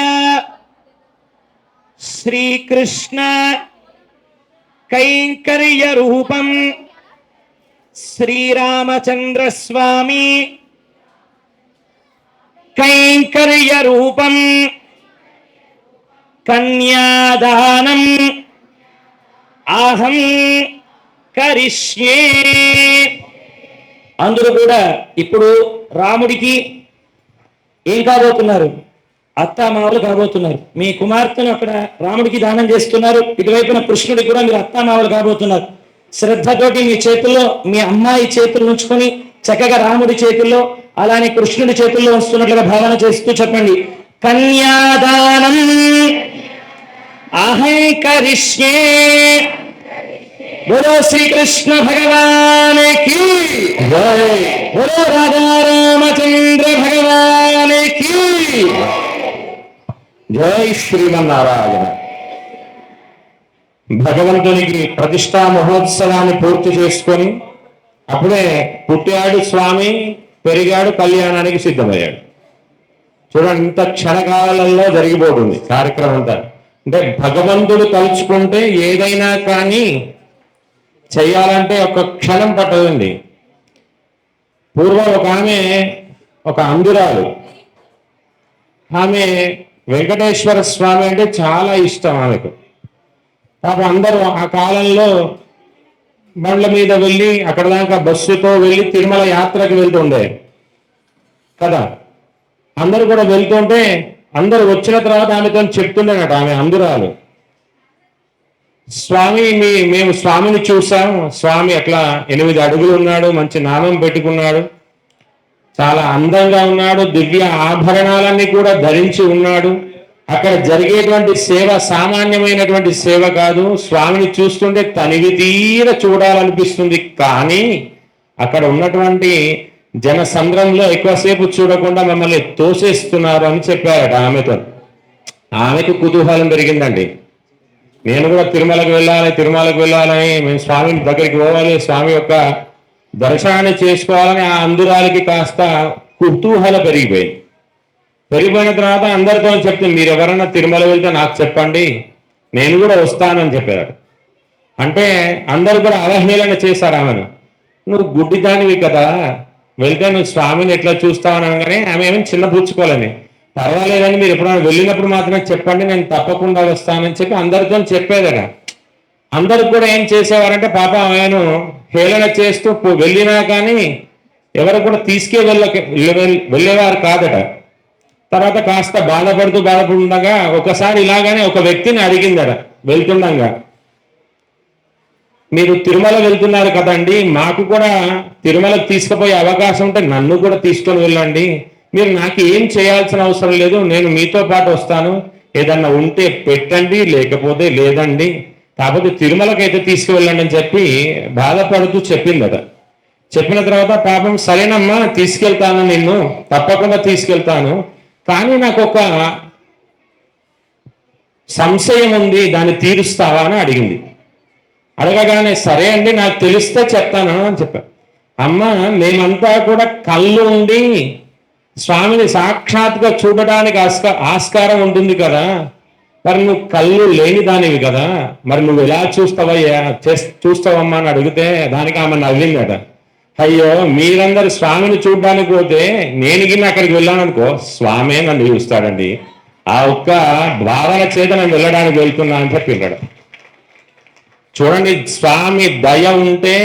శ్రీకృష్ణ కైంకర్య రూపం శ్రీరామచంద్ర స్వామి కైంకర్య రూపం కన్యాదానం అహం కరిష్యే. అందరూ కూడా ఇప్పుడు రాముడికి ఏం కాబోతున్నారు? అత్తామావలు కాబోతున్నారు. మీ కుమార్తెను అక్కడ రాముడికి దానం చేస్తున్నారు, ఇటువైపున కృష్ణుడికి కూడా మీరు అత్తామావలు కాబోతున్నారు. శ్రద్ధతోటి మీ చేతుల్లో మీ అమ్మాయి చేతులు ఉంచుకొని చక్కగా రాముడి చేతుల్లో అలానే కృష్ణుడి చేతుల్లో వస్తున్నట్లుగా భావన చేస్తూ చెప్పండి కన్యాదానం అహం కరిష్యే. बोलो श्री कृष्ण भगवान की जय, बोलो राजा रामचंद्र भगवान की जय. श्रीमन्नारायण. భగవంతునికి ప్రతిష్టా మహోత్సవాన్ని పూర్తి చేసుకొని అప్పుడే పుట్టాడు స్వామి, పెరిగాడు, కళ్యాణానికి సిద్ధమయ్యాడు. చూడండి, ఇంత క్షణకాలంలో జరిగిపోతుంది కార్యక్రమం అంతా. అంటే భగవంతుడు తలుచుకుంటే ఏదైనా కానీ చెయ్యాలంటే ఒక క్షణం పట్టదండి. పూర్వం ఒక ఆమె, ఒక అంధురాలు, ఆమె వెంకటేశ్వర స్వామి అంటే చాలా ఇష్టం ఆమెకు. పాపం అందరూ ఆ కాలంలో బండ్ల మీద వెళ్ళి అక్కడ దాకా బస్సుతో వెళ్ళి తిరుమల యాత్రకు వెళ్తుండే కదా. అందరూ కూడా వెళ్తుంటే అందరూ వచ్చిన తర్వాత ఆమెతో చెప్తుండేనట, ఆమె అందురాలు, స్వామి మేము స్వామిని చూసాం, స్వామి అట్లా 8 అడుగులు ఉన్నాడు, మంచి నామం పెట్టుకున్నాడు, చాలా అందంగా ఉన్నాడు, దివ్య ఆభరణాలన్నీ కూడా ధరించి ఉన్నాడు. అక్కడ జరిగేటువంటి సేవ సామాన్యమైనటువంటి సేవ కాదు. స్వామిని చూస్తుంటే తనివి తీర చూడాలనిపిస్తుంది, కానీ అక్కడ ఉన్నటువంటి జనసంద్రంలో ఎక్కువసేపు చూడకుండా మమ్మల్ని తోసేస్తున్నారు అని చెప్పారట ఆమెతో. ఆమెకు కుతూహలం పెరిగిందండి. నేను కూడా తిరుమలకు వెళ్ళాలని, మేము స్వామి దగ్గరికి పోవాలి, స్వామి యొక్క దర్శనాన్ని చేసుకోవాలని ఆ అందురాలికి కాస్త కుతూహలం పెరిగిపోయిన తర్వాత అందరితో చెప్తుంది, మీరు ఎవరన్నా తిరుమల వెళ్తే నాకు చెప్పండి, నేను కూడా వస్తానని చెప్పారు. అంటే అందరూ కూడా అవహేళన చేశారు ఆమెను. నువ్వు గుడ్డిదానివి కదా, వెళ్తే నువ్వు స్వామిని ఎట్లా చూస్తావని అనగానే ఆమె ఏమైనా చిన్న పుచ్చుకోవాలని, పర్వాలేదని మీరు ఎప్పుడైనా వెళ్ళినప్పుడు మాత్రమే చెప్పండి, నేను తప్పకుండా వస్తానని చెప్పి అందరితో చెప్పేదట. అందరూ కూడా ఏం చేసేవారంటే పాప ఆమెను హేళన చేస్తూ వెళ్ళినా కానీ ఎవరు కూడా వెళ్ళేవారు కాదట. తర్వాత కాస్త బాధపడుతుండగా ఒకసారి ఇలాగానే ఒక వ్యక్తిని అడిగిందట వెళ్తుండగా, మీరు తిరుమల వెళ్తున్నారు కదండి, మాకు కూడా తిరుమలకు తీసుకుపోయే అవకాశం ఉంటే నన్ను కూడా తీసుకొని వెళ్ళండి, మీరు నాకు ఏం చేయాల్సిన అవసరం లేదు, నేను మీతో పాటు వస్తాను, ఏదన్నా ఉంటే పెట్టండి, లేకపోతే లేదండి, కాకపోతే తిరుమలకైతే తీసుకువెళ్ళండి అని చెప్పి బాధపడుతూ చెప్పిందట. చెప్పిన తర్వాత పాపం సరేనమ్మా తీసుకెళ్తాను, నిన్ను తప్పకుండా తీసుకెళ్తాను, కానీ నాకు ఒక సంశయం ఉంది, దాన్ని తీరుస్తావా అని అడిగింది. అడగగానే సరే అండి నాకు తెలిస్తే చెప్తాను అని చెప్పాను. అమ్మ, మేమంతా కూడా కళ్ళు ఉండి స్వామిని సాక్షాత్గా చూడడానికి ఆస్కారం ఉంటుంది కదా, మరి నువ్వు కళ్ళు లేని దానివి కదా, మరి నువ్వు ఎలా చూస్తావమ్మా అని అడిగితే దానికి ఆమె నవ్విందట. అయ్యో, మీరందరు స్వామిని చూడడానికి పోతే నేను గిన్నె అక్కడికి వెళ్ళాననుకో, స్వామే నన్ను చూస్తాడండి, ఆ ఒక్క భావన చేత నేను వెళ్ళడానికి వెళ్తున్నా అని చెప్పింటాడు. చూడండి, స్వామి దయ ఉంటే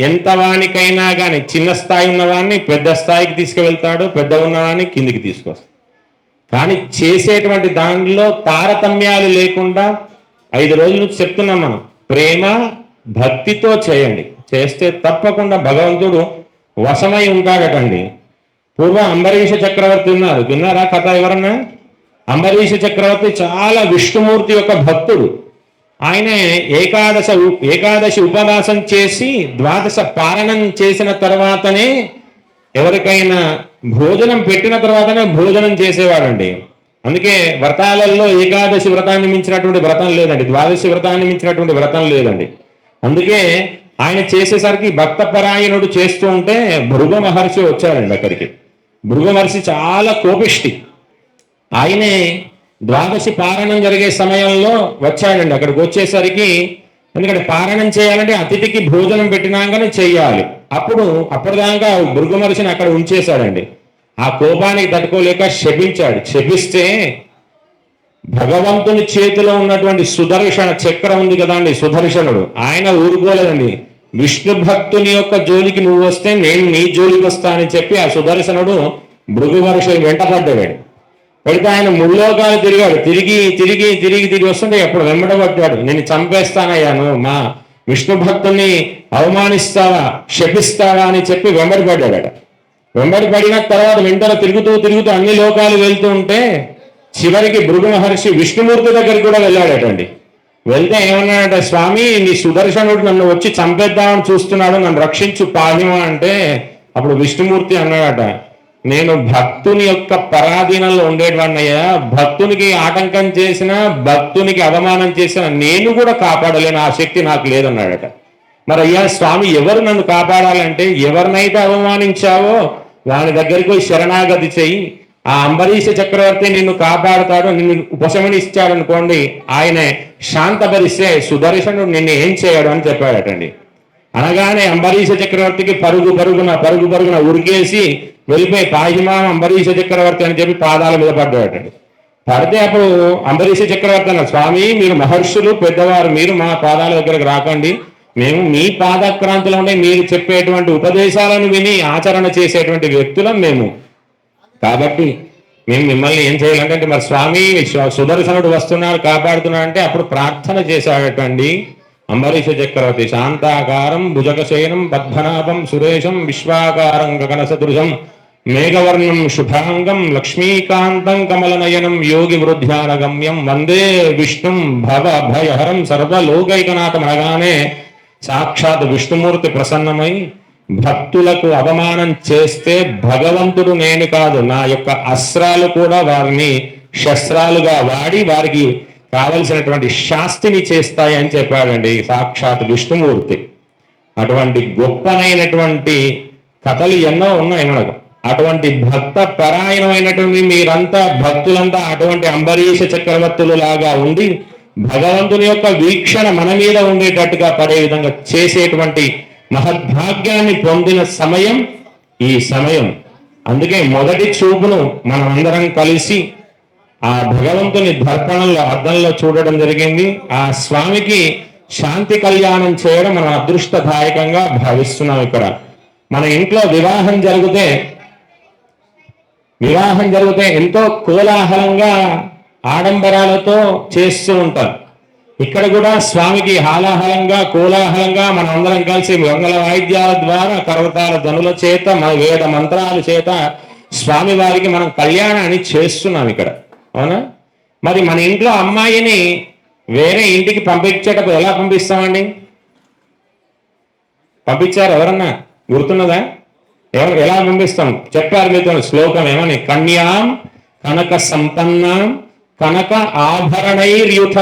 ఎంత వానికైనా కానీ చిన్న స్థాయి ఉన్నవాడిని పెద్ద స్థాయికి తీసుకువెళ్తాడు, పెద్ద ఉన్నవాడిని కిందికి తీసుకొస్తాడు. కానీ చేసేటువంటి దానిలో తారతమ్యాలు లేకుండా 5 రోజుల నుంచి చెప్తున్నాం మనం, ప్రేమ భక్తితో చేయండి, చేస్తే తప్పకుండా భగవంతుడు వశమై ఉంటాడటండి. పూర్వం అంబరీష చక్రవర్తి ఉన్నారు, విన్నారా కథ ఎవరన్నా? అంబరీష చక్రవర్తి చాలా విష్ణుమూర్తి యొక్క భక్తుడు. ఆయన ఏకాదశి ఉపవాసం చేసి 12 పారణం చేసిన తర్వాతనే ఎవరికైనా భోజనం పెట్టిన తర్వాతనే భోజనం చేసేవాడండి. అందుకే వ్రతాలలో ఏకాదశి వ్రతాన్ని మించినటువంటి వ్రతం లేదండి, ద్వాదశి వ్రతాన్ని మించినటువంటి వ్రతం లేదండి. అందుకే ఆయన చేసేసరికి భక్త పరాయణుడు చేస్తూ ఉంటే భృగు మహర్షి వచ్చారండి అక్కడికి. భృగు మహర్షి చాలా కోపిష్టి. ఆయనే ద్వాదశి పారణం జరిగే సమయంలో వచ్చాడండి. అక్కడికి వచ్చేసరికి, ఎందుకంటే పారణం చేయాలంటే అతిథికి భోజనం పెట్టినాకనే చెయ్యాలి, అప్పటిదాకా భృగు మహర్షిని అక్కడ ఉంచేశాడండి. ఆ కోపానికి తట్టుకోలేక శపిస్తాడు. శపిస్తే భగవంతుని చేతిలో ఉన్నటువంటి సుదర్శన చక్రం ఉంది కదండి, సుదర్శనుడు, ఆయన ఊరుకోలేదండి. విష్ణు భక్తుని యొక్క జోలికి నువ్వు వస్తే నేను నీ జోలికి వస్తా అని చెప్పి ఆ సుదర్శనుడు భృగు మహర్షి వెంటపడ్డాడు. పడితే ఆయన ముల్లోకాలు తిరిగాడు. తిరిగి వస్తుంటే ఎప్పుడు వెంబడబడ్డాడు, నేను చంపేస్తానయ్యాను, మా విష్ణు భక్తుల్ని అవమానిస్తావా, శపిస్తావా అని చెప్పి వెంబడిపడ్డాడట. వెంబడిపడిన తర్వాత వెంటనే తిరుగుతూ అన్ని లోకాలు వెళ్తూ ఉంటే చివరికి భృగు మహర్షి విష్ణుమూర్తి దగ్గరికి కూడా వెళ్ళాడటండి. వెళ్తే ఏమన్నాడట, స్వామి నీ సుదర్శనుడు నన్ను వచ్చి చంపేద్దామని చూస్తున్నాడు, నన్ను రక్షించు పాలిమా అంటే అప్పుడు విష్ణుమూర్తి అన్నాడట, నేను భక్తుని యొక్క పరాధీనంలో ఉండేవాడినయ్యా, భక్తునికి ఆటంకం చేసిన, భక్తునికి అవమానం చేసిన నేను కూడా కాపాడలేను, ఆ శక్తి నాకు లేదన్నాడట. మరి అయ్యా స్వామి ఎవరు నన్ను కాపాడాలంటే, ఎవరినైతే అవమానించావో వాని దగ్గరికి పోయి శరణాగతి చెయ్యి, ఆ అంబరీష చక్రవర్తి నిన్ను కాపాడుతాడు, నిన్ను ఉపశమనిస్తాడు అనుకోండి, ఆయన శాంతపరిస్తే సుదర్శనుడు నిన్ను ఏం చేయడు అని చెప్పాడటండి. అనగానే అంబరీష చక్రవర్తికి పరుగు పరుగున ఉరికేసి వెళ్ళిపోయి పాహిమాం అంబరీష చక్రవర్తి అని చెప్పి పాదాల మీద పడ్డాడటండి. పడితే అప్పుడు అంబరీష చక్రవర్తి అన్న, స్వామి మీరు మహర్షులు పెద్దవారు, మీరు మా పాదాల దగ్గరకు రాకండి, మేము మీ పాదక్రాంతిలోనే మీరు చెప్పేటువంటి ఉపదేశాలను విని ఆచరణ చేసేటువంటి వ్యక్తులం మేము, కాబట్టి మేము మిమ్మల్ని ఏం చేయాలంటే, మరి స్వామి సుదర్శనుడు వస్తున్నాడు కాపాడుతున్నాడు అంటే అప్పుడు ప్రార్థన చేశాడటండి అంబరీష చక్రవర్తి. శాంతాకారం భుజగశయనం పద్మనాభం సురేశం విశ్వాకారం గగన సదృశం మేఘవర్ణం శుభాంగం లక్ష్మీకాంతం కమలనయనం యోగి వృద్ధ్యానగమ్యం వందే విష్ణుం భవ భయహరం సర్వలోకైకనాథం అనగానే సాక్షాత్ విష్ణుమూర్తి ప్రసన్నమై, భక్తులకు అవమానం చేస్తే భగవంతుడు నేను కాదు, నా యొక్క అస్త్రాలు కూడా వారిని శస్త్రాలుగా వాడి వారికి కావలసినటువంటి శాస్తిని చేస్తాయని చెప్పాడండి సాక్షాత్ విష్ణుమూర్తి. అటువంటి గొప్పనైనటువంటి కథలు ఎన్నో ఉన్నాయి మనకు. అటువంటి భక్త పరాయణమైనటువంటి మీరంతా భక్తులంతా అటువంటి అంబరీష చక్రవర్తులు లాగా ఉండి భగవంతుని యొక్క వీక్షణ మన మీద ఉండేటట్టుగా పడే విధంగా చేసేటువంటి మహద్భాగ్యాన్ని పొందిన సమయం ఈ సమయం. అందుకే మొదటి చూపును మనం అందరం కలిసి ఆ భగవంతుని దర్పణంలో అద్దంలో చూడడం జరిగింది. ఆ స్వామికి శాంతి కళ్యాణం చేయడం మనం అదృష్టదాయకంగా భావిస్తున్నాం. ఇక్కడ మన ఇంట్లో వివాహం జరిగితే ఎంతో కోలాహలంగా ఆడంబరాలతో చేస్తూ ఉంటారు. ఇక్కడ కూడా స్వామికి హాలాహలంగా కోలాహలంగా మనం అందరం కలిసి మంగళ వాయిద్యాల ద్వారా కరవతాల ధనుల చేత మన వేద మంత్రాల చేత స్వామి వారికి మనం కళ్యాణాన్ని చేస్తున్నాం ఇక్కడ, అవునా? మరి మన ఇంట్లో అమ్మాయిని వేరే ఇంటికి పంపించేటప్పుడు ఎలా పంపిస్తామండి? పంపించారు ఎవరన్నా? గుర్తున్నదా? ఎలా పంపిస్తాం? చెప్పారు మీతో శ్లోకం ఏమని? కన్యాం కనక సంపన్నాం కనక ఆభరణైర్యుత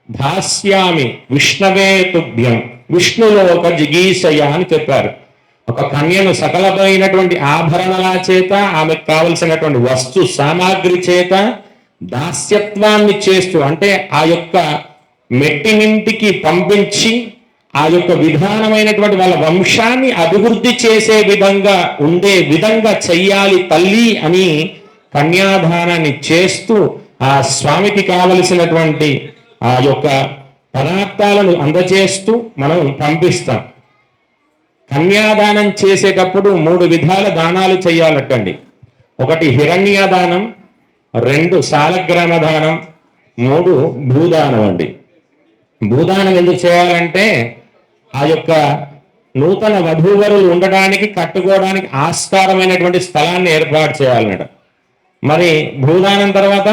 దాస్యామి విష్ణవే తుభ్యం విష్ణులోక జిగీషయ అని చెప్పారు. ఒక కన్యను సకలమైనటువంటి ఆభరణాల చేత, ఆమెకు కావలసినటువంటి వస్తు సామాగ్రి చేత దాస్యత్వాన్ని చేస్తూ, అంటే ఆ యొక్క మెట్టినింటికి పంపించి ఆ యొక్క విధానమైనటువంటి వాళ్ళ వంశాన్ని అభివృద్ధి చేసే విధంగా ఉండే విధంగా చెయ్యాలి తల్లి అని కన్యాదానాన్ని చేస్తూ ఆ స్వామికి కావలసినటువంటి ఆ యొక్క పదార్థాలను అందజేస్తూ మనం పంపిస్తాం. కన్యాదానం చేసేటప్పుడు 3 విధాల దానాలు చేయాలటండి. 1 హిరణ్యదానం, 2 శాలగ్రామ దానం, 3 భూదానం అండి. భూదానం ఎందుకు చేయాలంటే ఆ యొక్క నూతన వధూవరులు ఉండడానికి కట్టుకోవడానికి ఆస్కారమైనటువంటి స్థలాన్ని ఏర్పాటు చేయాలన్నట. మరి భూదానం తర్వాత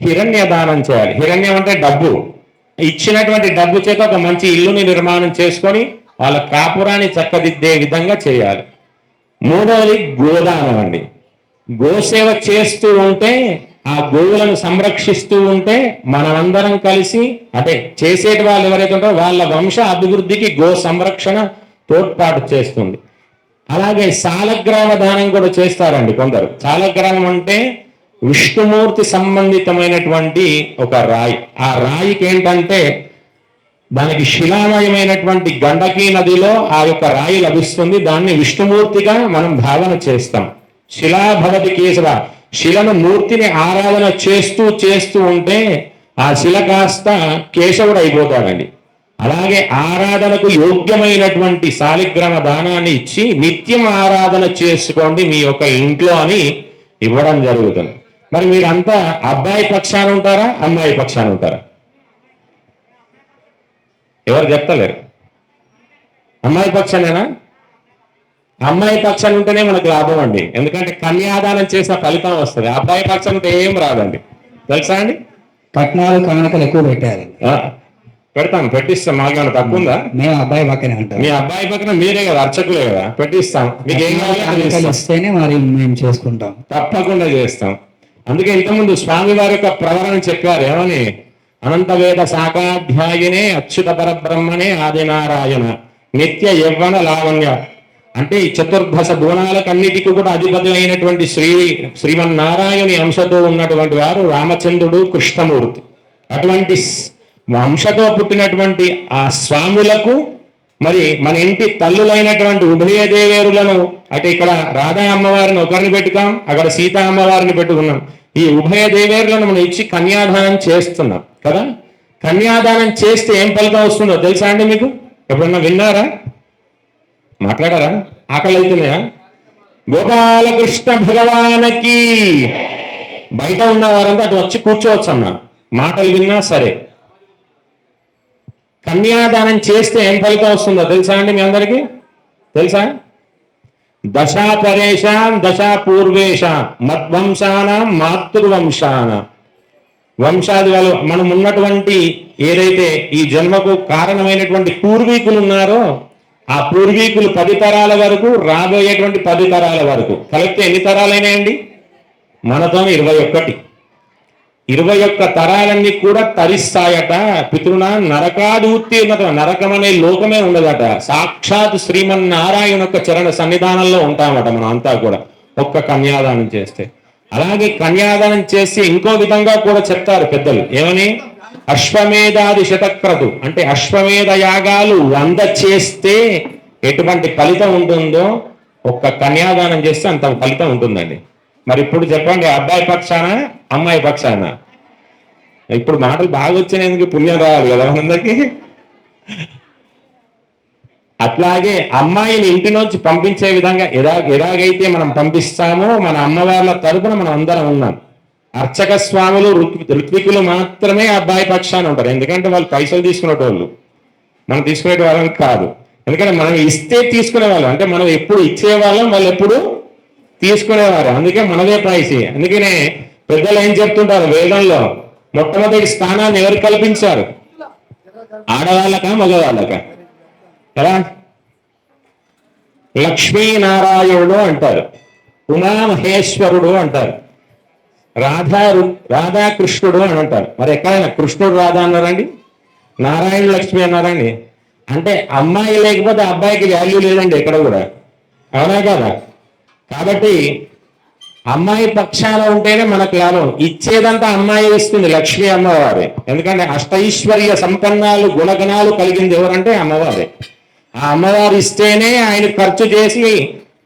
హిరణ్యదానం చేయాలి. హిరణ్యం అంటే డబ్బు. ఇచ్చినటువంటి డబ్బు చేత ఒక మంచి ఇల్లుని నిర్మాణం చేసుకొని వాళ్ళ కాపురాన్ని చక్కదిద్దే విధంగా చేయాలి. 3వది గోదానం అండి. గోసేవ చేస్తూ ఉంటే, ఆ గోవులను సంరక్షిస్తూ ఉంటే మనమందరం కలిసి, అంటే చేసేటి వాళ్ళు ఎవరైతే ఉంటారో వాళ్ళ వంశ అభివృద్ధికి గో సంరక్షణ తోడ్పాటు చేస్తుంది. అలాగే శాలగ్రామ దానం కూడా చేస్తారండి కొందరు. శాలగ్రామం అంటే విష్ణుమూర్తి సంబంధితమైనటువంటి ఒక రాయి. ఆ రాయికి ఏంటంటే దానికి శిలామయమైనటువంటి గండకీ నదిలో ఆ యొక్క రాయి లభిస్తుంది. దాన్ని విష్ణుమూర్తిగా మనం భావన చేస్తాం. శిలాభవతి కేశవ, శిలను మూర్తిని ఆరాధన చేస్తూ ఉంటే ఆ శిల కాస్త కేశవుడు అయిపోతాడండి. అలాగే ఆరాధనకు యోగ్యమైనటువంటి శాలిగ్రామ దానాన్ని ఇచ్చి నిత్యం ఆరాధన చేసుకోండి మీ యొక్క ఇంట్లో అని ఇవ్వడం జరుగుతుంది. మరి మీరంతా అబ్బాయి పక్షాన ఉంటారా, అమ్మాయి పక్షాన ఉంటారా? ఎవరు చెప్తలేరు. అమ్మాయి పక్షానేనా? అమ్మాయి పక్షాన్ని ఉంటేనే మనకు లాభం అండి. ఎందుకంటే కన్యాదానం చేసిన ఫలితం వస్తుంది. అబ్బాయి పక్షాన్ని ఉంటే ఏం రాదండి, తెలుసా అండి? పట్నాలు కానుకలు ఎక్కువ పెట్టారు. పెడతాం, పెట్టిస్తాం. మాకేమైనా తక్కువ ఉందా? మేము అబ్బాయి పక్కనే ఉంటాం. మీ అబ్బాయి పక్కన మీరే కదా, అర్చకులే కదా, పెట్టిస్తాం. మీకు ఏం కావాలి ఇస్తేనే మరి మేము చేసుకుంటాం. తప్పకుండా చేస్తాం. అందుకే ఇంతకుముందు స్వామి వారి యొక్క ప్రవరణ చెప్పారు. ఏమని? అనంత వేద శాఖాధ్యాయునే అచ్యుత పరబ్రహ్మణే ఆదినారాయణ నిత్య యవ్వన లావణ్య. అంటే ఈ చతుర్దశ గుణాలకన్నిటికీ కూడా అధిపతి అయినటువంటి శ్రీమన్నారాయణి అంశతో ఉన్నటువంటి వారు రామచంద్రుడు, కృష్ణమూర్తి. అటువంటి వంశతో పుట్టినటువంటి ఆ స్వాములకు మరి మన ఇంటి తల్లులైనటువంటి ఉభయ దేవేరులను, అంటే ఇక్కడ రాధా అమ్మవారిని ఒకరిని పెట్టుకాం, అక్కడ సీతా అమ్మవారిని పెట్టుకున్నాం. ఈ ఉభయ దేవేరులను మనం ఇచ్చి కన్యాదానం చేస్తున్నాం కదా. కన్యాదానం చేస్తే ఏం ఫలితం వస్తుందో తెలుసా అండి మీకు? ఎప్పుడన్నా విన్నారా? మాట్లాడారా? ఆకలి అవుతున్నాయా? గోపాలకృష్ణ భగవానికి బయట ఉన్న వారంతా అటు వచ్చి కూర్చోవచ్చు అన్న. మాటలు విన్నా సరే. కన్యాదానం చేస్తే ఏం ఫలితం వస్తుందో తెలుసా అండి మీ అందరికీ? తెలుసా? దశా పరేషాం దశా పూర్వేషాం మద్వంశానాం మాతృవంశానాం. వంశాది వాళ్ళు మనం ఉన్నటువంటి ఏదైతే ఈ జన్మకు కారణమైనటువంటి పూర్వీకులు ఉన్నారో ఆ పూర్వీకులు 10 తరాల వరకు, రాబోయేటువంటి 10 తరాల వరకు కలిపితే ఎన్ని తరాలైనాయండి? మనతో 21 తరాలన్నీ కూడా తరిస్తాయట. పితృనా నరకాది ఉత్తీర్ణత, నరకం అనే లోకమే ఉండదట. సాక్షాత్ శ్రీమన్నారాయణ యొక్క చరణ సన్నిధానంలో ఉంటామట మనం అంతా కూడా ఒక్క కన్యాదానం చేస్తే. అలాగే కన్యాదానం చేసి ఇంకో విధంగా కూడా చెప్తారు పెద్దలు. ఏమని? అశ్వమేధాది శతక్రతు, అంటే అశ్వమేధ యాగాలు 100 చేస్తే ఎటువంటి ఫలితం ఉంటుందో ఒక్క కన్యాదానం చేస్తే అంత ఫలితం ఉంటుందండి. మరి ఇప్పుడు చెప్పండి, అబ్బాయి పక్షాన అమ్మాయి పక్షాన? ఇప్పుడు మాటలు బాగా వచ్చినందుకు పుణ్యం రావాలి కదా మనందరికి. అట్లాగే అమ్మాయిని ఇంటి నుంచి పంపించే విధంగా ఎలాగైతే మనం పంపిస్తామో మన అమ్మవార్ల తరపున మనం అందరం ఉన్నాం. అర్చక స్వాములు, ఋత్వికులు మాత్రమే అబ్బాయి పక్షాన ఉంటారు. ఎందుకంటే వాళ్ళు పైసలు తీసుకునేటోళ్ళు, మనం తీసుకునే వాళ్ళం కాదు. ఎందుకంటే మనం ఇస్తే తీసుకునే వాళ్ళం, అంటే మనం ఎప్పుడు ఇచ్చేవాళ్ళం, వాళ్ళు ఎప్పుడు తీసుకునేవారు. అందుకే మనదే పైసి. అందుకనే పెద్దలు ఏం చెప్తుంటారు వేదంలో, మొట్టమొదటి స్థానాన్ని ఎవరు కల్పించారు? ఆడవాళ్ళక మగవాళ్ళక? కదా. లక్ష్మీనారాయణుడు అంటారు, ఉమామహేశ్వరుడు అంటారు, రాధాకృష్ణుడు అని అంటారు. మరి ఎక్కడైనా కృష్ణుడు రాధా అన్నారండి? నారాయణ లక్ష్మి అన్నారండి? అంటే అమ్మాయి లేకపోతే అబ్బాయికి వాల్యూ లేదండి ఎక్కడ కూడా. అవునా కదా? కాబట్టి అమ్మాయి పక్షాన ఉంటేనే మనకు లాభం. ఇచ్చేదంతా అమ్మాయి ఇస్తుంది, లక్ష్మీ అమ్మవారే. ఎందుకంటే అష్టైశ్వర్య సంపన్నాలు గుణగణాలు కలిగింది ఎవరంటే అమ్మవారే. ఆ అమ్మవారు ఇస్తేనే ఆయన ఖర్చు చేసి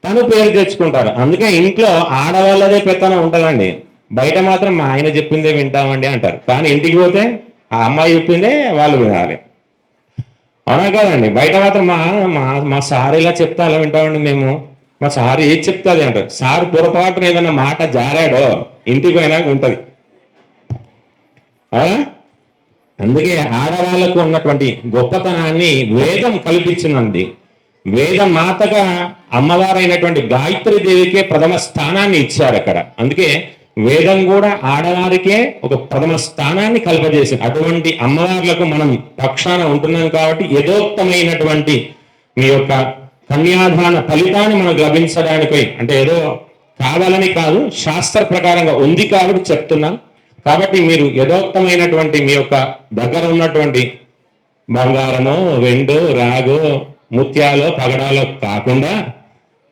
తను పేరు తెచ్చుకుంటారు. అందుకే ఇంట్లో ఆడవాళ్ళదే పెత్తనం ఉంటుందండి. బయట మాత్రం మా ఆయన చెప్పిందే వింటామండి అంటారు, కానీ ఇంటికి పోతే ఆ అమ్మాయి చెప్పిందే వాళ్ళు వినాలి. అవునా కదండి? బయట మాత్రం మా సార్ ఇలా చెప్తా అలా వింటామండి మేము, మా సారు ఏది చెప్తాది అంటారు. సారు పొరపాటున ఏదన్నా మాట జారాడో ఇంటికి పోయినాక ఉంటది. అందుకే ఆడవాళ్లకు ఉన్నటువంటి గొప్పతనాన్ని వేదం కల్పించిందండి. వేద మాతగా అమ్మవారైనటువంటి గాయత్రి దేవికే ప్రథమ స్థానాన్ని ఇచ్చారు అక్కడ. అందుకే వేదం కూడా ఆడవారికే ఒక ప్రథమ స్థానాన్ని కల్పజేసింది. అటువంటి అమ్మవార్లకు మనం పక్షాన ఉంటున్నాం కాబట్టి యథోక్తమైనటువంటి మీ యొక్క కన్యాదాన ఫలితాన్ని మనకు లభించడానికి, అంటే ఏదో కావాలని కాదు, శాస్త్ర ప్రకారంగా ఉంది కాబట్టి చెప్తున్నాం. కాబట్టి మీరు యథోక్తమైనటువంటి మీ యొక్క దగ్గర ఉన్నటువంటి బంగారమో, వెండు, రాగో, ముత్యాలో, పగడాలో కాకుండా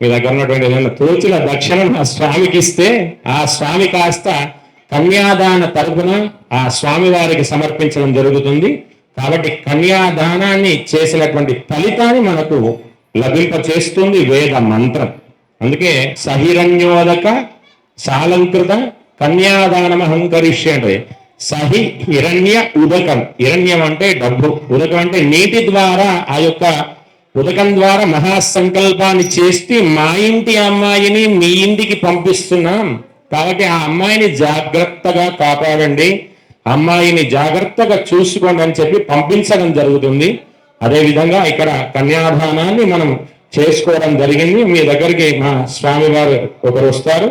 మీ దగ్గర ఉన్నటువంటి ఏదైనా తోచిన దక్షిణం ఆ స్వామికి ఇస్తే ఆ స్వామి కాస్త కన్యాదాన తరపున ఆ స్వామి వారికి సమర్పించడం జరుగుతుంది. కాబట్టి కన్యాదానాన్ని చేసినటువంటి ఫలితాన్ని మనకు లభింప చేస్తుంది వేద మంత్రం. అందుకే సహిరణ్యోదక సాలంకృత కన్యాదానం అహంకరిష్య అంటే సహి హిరణ్య ఉదకం. హిరణ్యం అంటే డబ్బు, ఉదకం అంటే నీటి ద్వారా ఆ యొక్క ఉదకం ద్వారా మహాసంకల్పాన్ని చేస్తే మా ఇంటి అమ్మాయిని మీ ఇంటికి పంపిస్తున్నాం కాబట్టి ఆ అమ్మాయిని జాగ్రత్తగా కాపాడండి, అమ్మాయిని జాగ్రత్తగా చూసుకోండి అని చెప్పి పంపించడం జరుగుతుంది. అదేవిధంగా ఇక్కడ కన్యాదానాన్ని మనం చేసుకోవడం జరిగింది. మీ దగ్గరికి మా స్వామి వారు ఒకరు వస్తారు.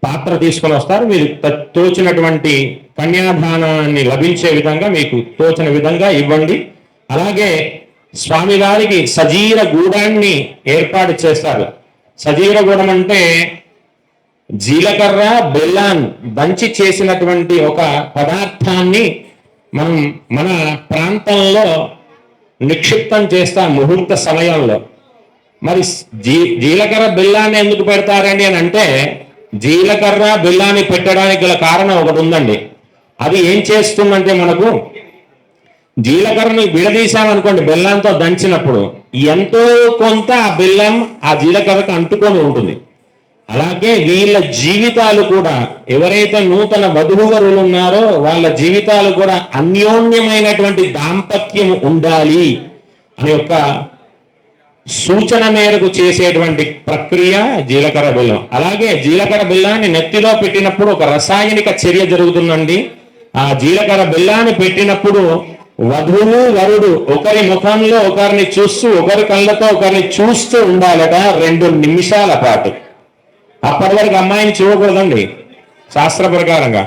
పాత్ర తీసుకొని వస్తారు. మీరు తోచినటువంటి కన్యాదానాన్ని లభించే విధంగా మీకు తోచిన విధంగా ఇవ్వండి. అలాగే స్వామివారికి సజీర గూడాన్ని ఏర్పాటు చేస్తారు. సజీర గూడం అంటే జీలకర్ర బెల్లాన్ని దంచి చేసినటువంటి ఒక పదార్థాన్ని మనం మన ప్రాంతంలో నిక్షిప్తం చేస్తాం ముహూర్త సమయంలో. మరి జీలకర్ర బెల్లాన్ని ఎందుకు పెడతారండి అని అంటే, జీలకర్ర బెల్లాన్ని పెట్టడానికి గల కారణం ఒకటి ఉందండి. అది ఏం చేస్తుందంటే, మనకు జీలకర్రని విడదీశామనుకోండి, బెల్లంతో దంచినప్పుడు ఎంతో కొంత ఆ బెల్లం ఆ జీలకర్రకు అంటుకొని ఉంటుంది. అలాగే వీళ్ళ జీవితాలు కూడా, ఎవరైతే నూతన వధూవరులు ఉన్నారో వాళ్ళ జీవితాలు కూడా అన్యోన్యమైనటువంటి దాంపత్యం ఉండాలి అనే యొక్క సూచన మేరకు చేసేటువంటి ప్రక్రియ జీలకర్ర బెల్లం. అలాగే జీలకర్ర బెల్లాన్ని నెత్తిలో పెట్టినప్పుడు ఒక రసాయనిక చర్య జరుగుతుందండి. ఆ జీలకర్ర బెల్లాన్ని పెట్టినప్పుడు వధువు వరుడు ఒకరి ముఖంలో ఒకరిని చూస్తూ, ఒకరి కళ్ళతో ఒకరిని చూస్తూ ఉండాలట 2 నిమిషాల పాటు. అప్పటి వరకు అమ్మాయిని చూడకూడదండి శాస్త్ర ప్రకారంగా.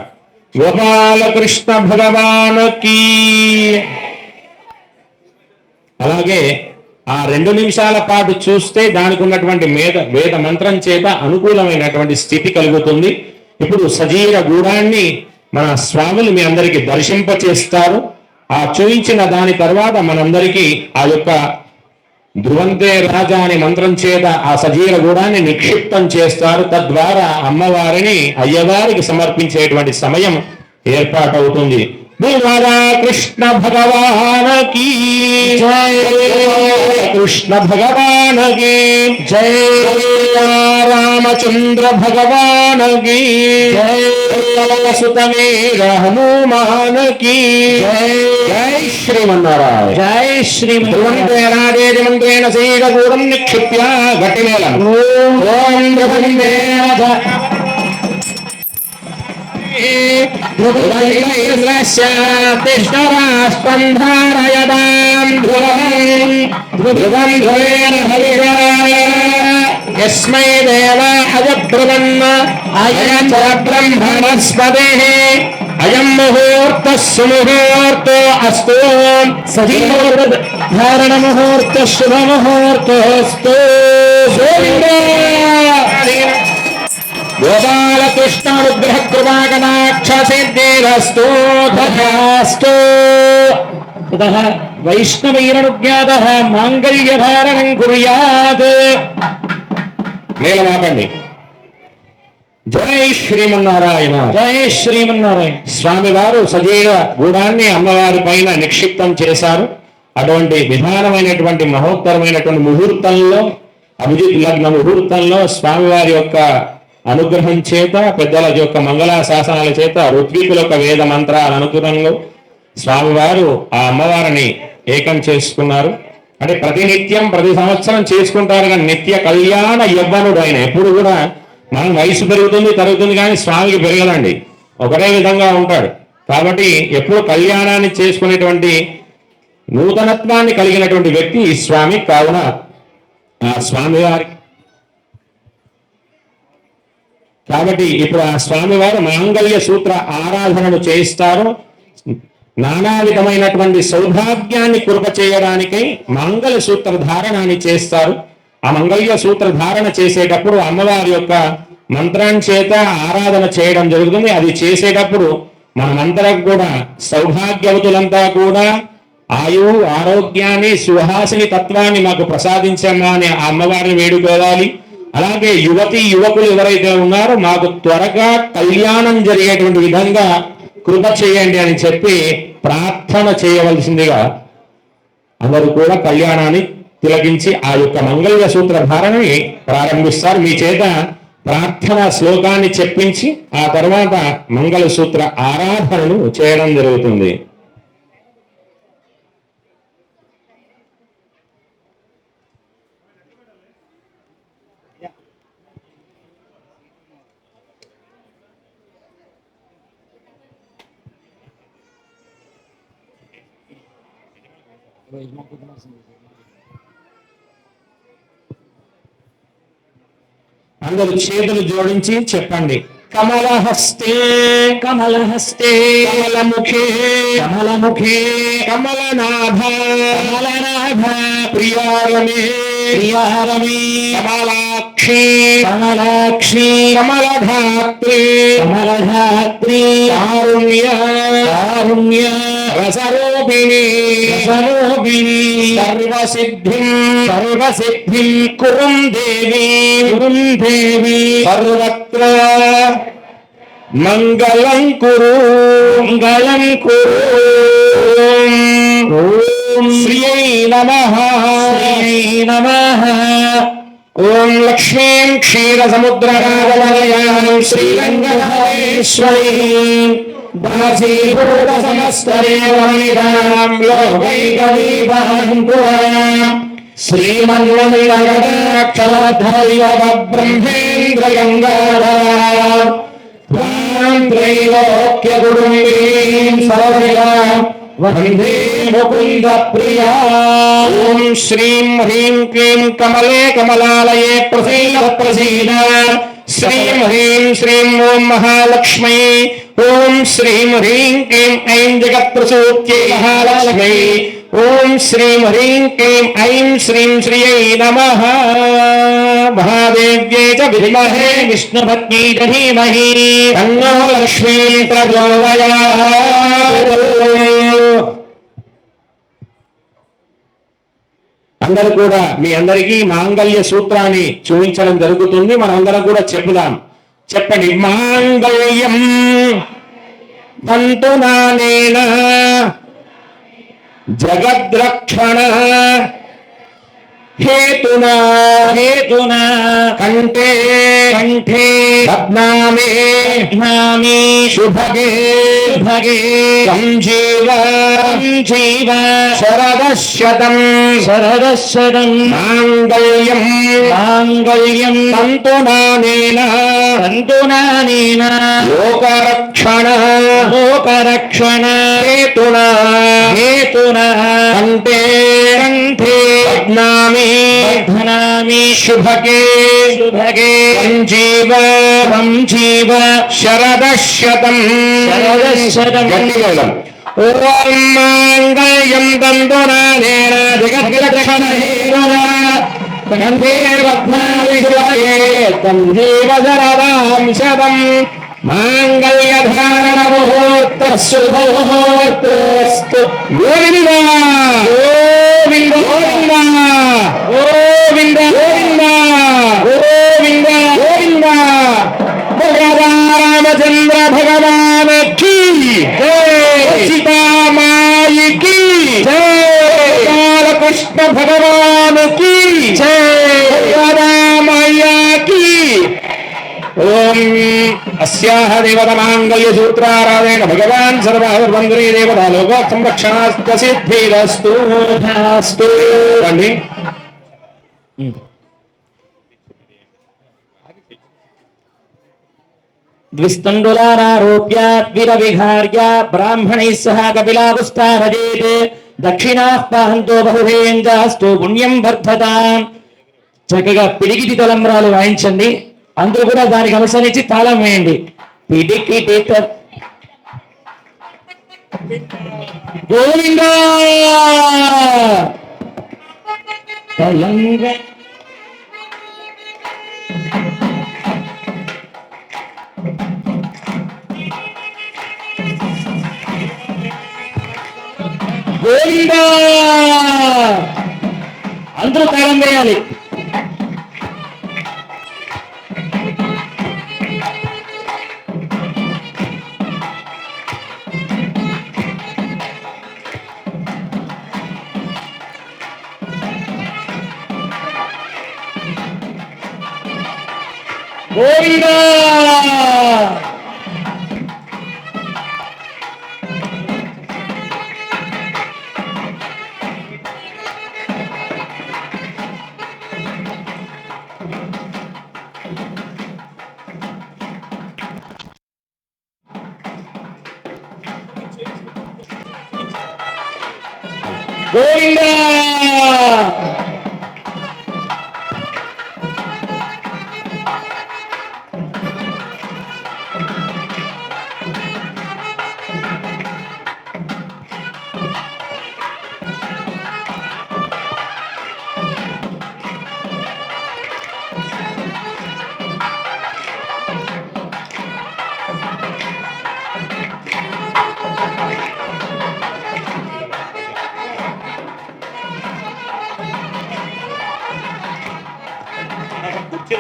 గోపాలకృష్ణ భగవానుకి. అలాగే ఆ 2 నిమిషాల పాటు చూస్తే దానికి ఉన్నటువంటి వేద మంత్రం చేత అనుకూలమైనటువంటి స్థితి కలుగుతుంది. ఇప్పుడు సజీర గూడాన్ని మన స్వాములు మీ అందరికీ దర్శింపచేస్తారు. ఆ చూయించిన దాని తర్వాత మనందరికీ ఆ యొక్క ధ్రువంతే రాజా అనే మంత్రం చేత ఆ సజీర గూడాన్ని నిక్షిప్తం చేస్తారు. తద్వారా అమ్మవారిని అయ్యవారికి సమర్పించేటువంటి సమయం ఏర్పాటవుతుంది. కృష్ణ భగవానకి జై, కృష్ణ భగవానకి జై, రామచంద్ర భగవానకి జై, సుతమేర హనుమానకి జై. జై శ్రీమన్నారాయణ. జై శ్రీమన్నారాయణ. మంత్రేణ శీఘ్రగూఢం నిక్షిప్య ఘటిమేళం. ఓం యస్మై దేవాయ బ్రహ్మన్న అయం బ్రహ్మణస్పదే అయం ముహూర్త సుముహూర్తో అస్తు ధారణ ముహూర్త శుభ ముహూర్తోస్తు. గోపాలకృష్ణ విగ్రహ కృపాకటాక్ష సిద్ధిరస్తు తథాస్తు. వైష్ణవైరనుజ్ఞాతః మాంగళ్యధారణం కుర్యాత్. మేళమాపండి. జై శ్రీమన్నారాయణ. జై శ్రీమన్నారాయణ. స్వామివారు సజీవ గూడాన్ని అమ్మవారి పైన నిక్షిప్తం చేశారు. అటువంటి విధానమైనటువంటి మహోత్తరమైనటువంటి ముహూర్తంలో, అభిజిత్ లగ్న ముహూర్తంలో స్వామివారి యొక్క అనుగ్రహం చేత, పెద్దల యొక్క మంగళాశాసనాల చేత, ఋత్వికుల యొక్క వేద మంత్రాల అనుగ్రహంలో స్వామివారు ఆ అమ్మవారిని ఏకం చేసుకున్నారు. అంటే ప్రతినిత్యం ప్రతి సంవత్సరం చేసుకుంటారు కానీ నిత్య కళ్యాణ యవ్వనుడు ఆయన. ఎప్పుడు కూడా మనం వయసు పెరుగుతుంది తరుగుతుంది కానీ స్వామికి పెరగదండి, ఒకటే విధంగా ఉంటాడు. కాబట్టి ఎప్పుడు కళ్యాణాన్ని చేసుకునేటువంటి నూతనత్వాన్ని కలిగినటువంటి వ్యక్తి ఈ స్వామి. కావున ఆ స్వామివారి కాబట్టి ఇప్పుడు ఆ స్వామివారు మాంగళ్య సూత్ర ఆరాధనను చేయిస్తారు. నానా విధమైనటువంటి సౌభాగ్యాన్ని కృప చేయడానికై మంగళ సూత్ర ధారణాన్ని చేస్తారు. ఆ మంగళ్య సూత్ర ధారణ చేసేటప్పుడు అమ్మవారి యొక్క మంత్రాన్ని చేత ఆరాధన చేయడం జరుగుతుంది. అది చేసేటప్పుడు మనమందరం కూడా సౌభాగ్యవతులంతా కూడా ఆయువు ఆరోగ్యాన్ని సుహాసిని తత్వాన్ని మాకు ప్రసాదించమ్మా అని ఆ అమ్మవారిని వేడుకోవాలి. అలాగే యువతి యువకులు ఎవరైతే ఉన్నారో మాకు త్వరగా కళ్యాణం జరిగేటువంటి విధంగా కృప చేయండి అని చెప్పి ప్రార్థన చేయవలసిందిగా అందరూ కూడా కళ్యాణాన్ని తిలకించి ఆ యొక్క మంగళ్య సూత్ర ధారణని ప్రారంభిస్తారు. మీ చేత ప్రార్థన శ్లోకాన్ని చెప్పించి ఆ తర్వాత మంగళ సూత్ర ఆరాధనను చేయడం జరుగుతుంది. అందరూ చేతులు జోడించి చెప్పండి. కమలహస్తే కమలహస్తే కమలముఖే కమలముఖే కమలనాభ కమలనాభ ప్రియారమే ప్రియారమే కమలాక్షి కమలాక్షి కమలధాత్రి కమలధాత్రి కారుణ్య కారుణ్య రసరూపిణి రసరూపిణి సర్వసిద్ధిం సర్వసిద్ధిం కురుం దేవి కురుం దేవి సర్వత్ర మంగళం కురు మంగళం కురు ఓం శ్రీయై నమః శ్రీయై నమః ఓం లక్ష్మీం క్షీరసముద్రరాజవలయాం శ్రీరంగమహేశ్వరీం దాసీభూత సమస్తదేవనిదాం లోకైకదీపాం పురాం శ్రీమన్మణిరగదాక్షరధైవ బ్రహ్మేంద్రగంగాధరాం త్వాం త్రైలోక్యకుటుంబీం సరసిజాం వందే ముకుంద ప్రియా ఓం శ్రీం హ్రీం క్లీం కమలే కమలాలయే ప్రసీద ప్రసీద శ్రీం హ్రీం శ్రీం ఓం మహాలక్ష్మీ ఓం శ్రీం హ్రీం క్లీం ఐం జగత్ప్రసూత్యై మహాలక్ష్మీ ఓం శ్రీం హ్రీం క్లీం ఐం శ్రీం శ్రియై నమః మహాదేవ్యై చ విద్మహే విష్ణుపత్న్యై చ ధీమహి తన్నో లక్ష్మీ ప్రచోదయాత్. అందరూ కూడా మీ అందరికీ మాంగళ్య సూత్రాన్ని చూపించడం జరుగుతుంది. మనందరం కూడా చెప్పుదాం. చెప్పండి. మాంగళ్యం తంతునానేన జగద్రక్షణ హేతునా హేతునా కంఠే కంఠే బధ్నామి నామి శుభగే భగే సంజీవ జీవ శరదశతం శరదశతం మాంగళ్యం మాంగళ్యం తంతునానేన తంతునానేన లోకరక్షణ లోకరక్షణ హేతునా హేతునా కంఠే కంఠే బధ్నామి బధ్నామి శుభగే శుభగే సంజీవ సంజీవ శరదశతం శరదశతం. గట్టిగా వెళ్దాం. ఓం మాంగళ్యం తంతునానేన జగద్రక్షణ హేతునా కంఠే బధ్నామి శుభగే సంజీవ శరదాం శతం మాంగళ్యధారణ ముహూర్తస్సు ముహూర్తస్తు. గోవింద గోవింద గోవింద గోవింద గోవింద గోవింద గోవింద. రామచంద్ర భగవాన్ కి జై, సీతామాయి కి జై, బాలకృష్ణ భగవాన్ కి జై, రామయ్య కి. ఓం అస్యాః దేవతమాంగళ్య సూత్రారాధేన భగవాన్ సర్వబంధురీ దేవతా లోక సంరక్షణాస్త సిద్ధిరస్తు అస్తు. రండి. ద్విస్తండులారోప్య ద్విరవిహార్య బ్రాహ్మణైः సహ కపిలాపుస్తారజేత్ దక్షిణాః పాహంతో బహుధేయంజాస్తు పుణ్యం వర్ధతాం. చక్కగా పిడికిటి తలంబ్రాలు వాయించండి. అందరూ కూడా దానికి అనుసరించి తాళం వేయండి. పిడికిటి గోవింద తలంగ గోవింద. అందరూ తాళం వేయాలి. గోవింద. గోవింద. జై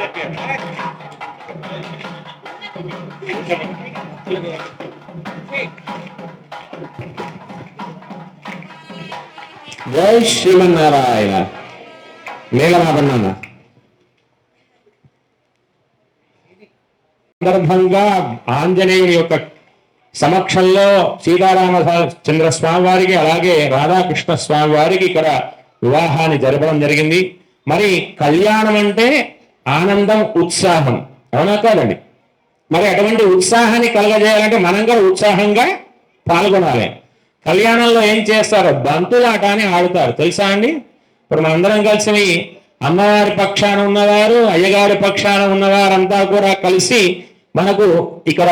శ్రీమన్నారాయణ. మేఘనాథన్న సందర్భంగా ఆంజనేయుని యొక్క సమక్షంలో సీతారామచంద్ర స్వామి వారికి అలాగే రాధాకృష్ణ స్వామి వారికి ఇక్కడ వివాహాన్ని జరపడం జరిగింది. మరి కళ్యాణం అంటే ఆనందం, ఉత్సాహం, అవునా కాదండి? మరి అటువంటి ఉత్సాహాన్ని కలగజేయాలంటే మనం కూడా ఉత్సాహంగా పాల్గొనాలి. కళ్యాణంలో ఏం చేస్తారు? బంతులాట అని ఆడుతారు, తెలుసా అండి? ఇప్పుడు మనందరం కలిసి అమ్మవారి పక్షాన ఉన్నవారు, అయ్యగారి పక్షాన ఉన్నవారంతా కూడా కలిసి మనకు ఇక్కడ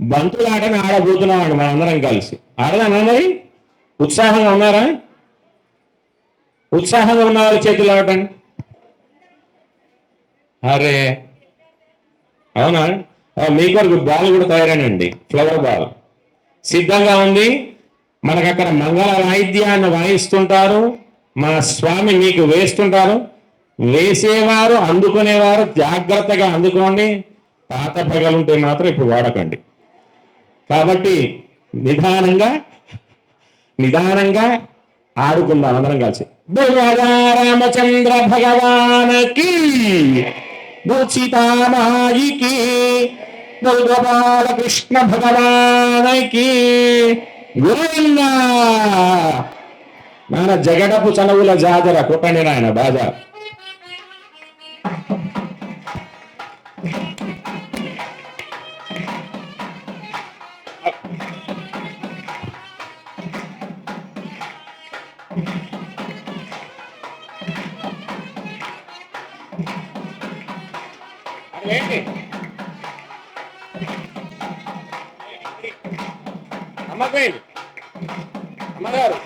బంతులాటని ఆడబోతున్నాం అండి. మనందరం కలిసి ఆడదామా? మరి ఉత్సాహంగా ఉన్నారా? ఉత్సాహంగా ఉన్నవారు చేతులు ఆడటండి. అరే అవునా? మీ కొరకు బాల్ కూడా తయారేనండి, ఫ్లవర్ బాల్ సిద్ధంగా ఉంది. మనకు అక్కడ మంగళ వాయిద్యాన్ని వాయిస్తుంటారు, మా స్వామి మీకు వేస్తుంటారు. వేసేవారు, అందుకునేవారు జాగ్రత్తగా అందుకోండి. పాత పగలుంటే మాత్రం ఇప్పుడు వాడకండి. కాబట్టి నిదానంగా ఆడుకుందాం అందరం కలిసి. రామచంద్ర భగవానకి, సీతామాయికి, గోపాలకృష్ణ భగవానకి గురువిందా. మన జగడపు చనువుల జాజర కొట్టండి నాయన బాజా. అమ్మగారు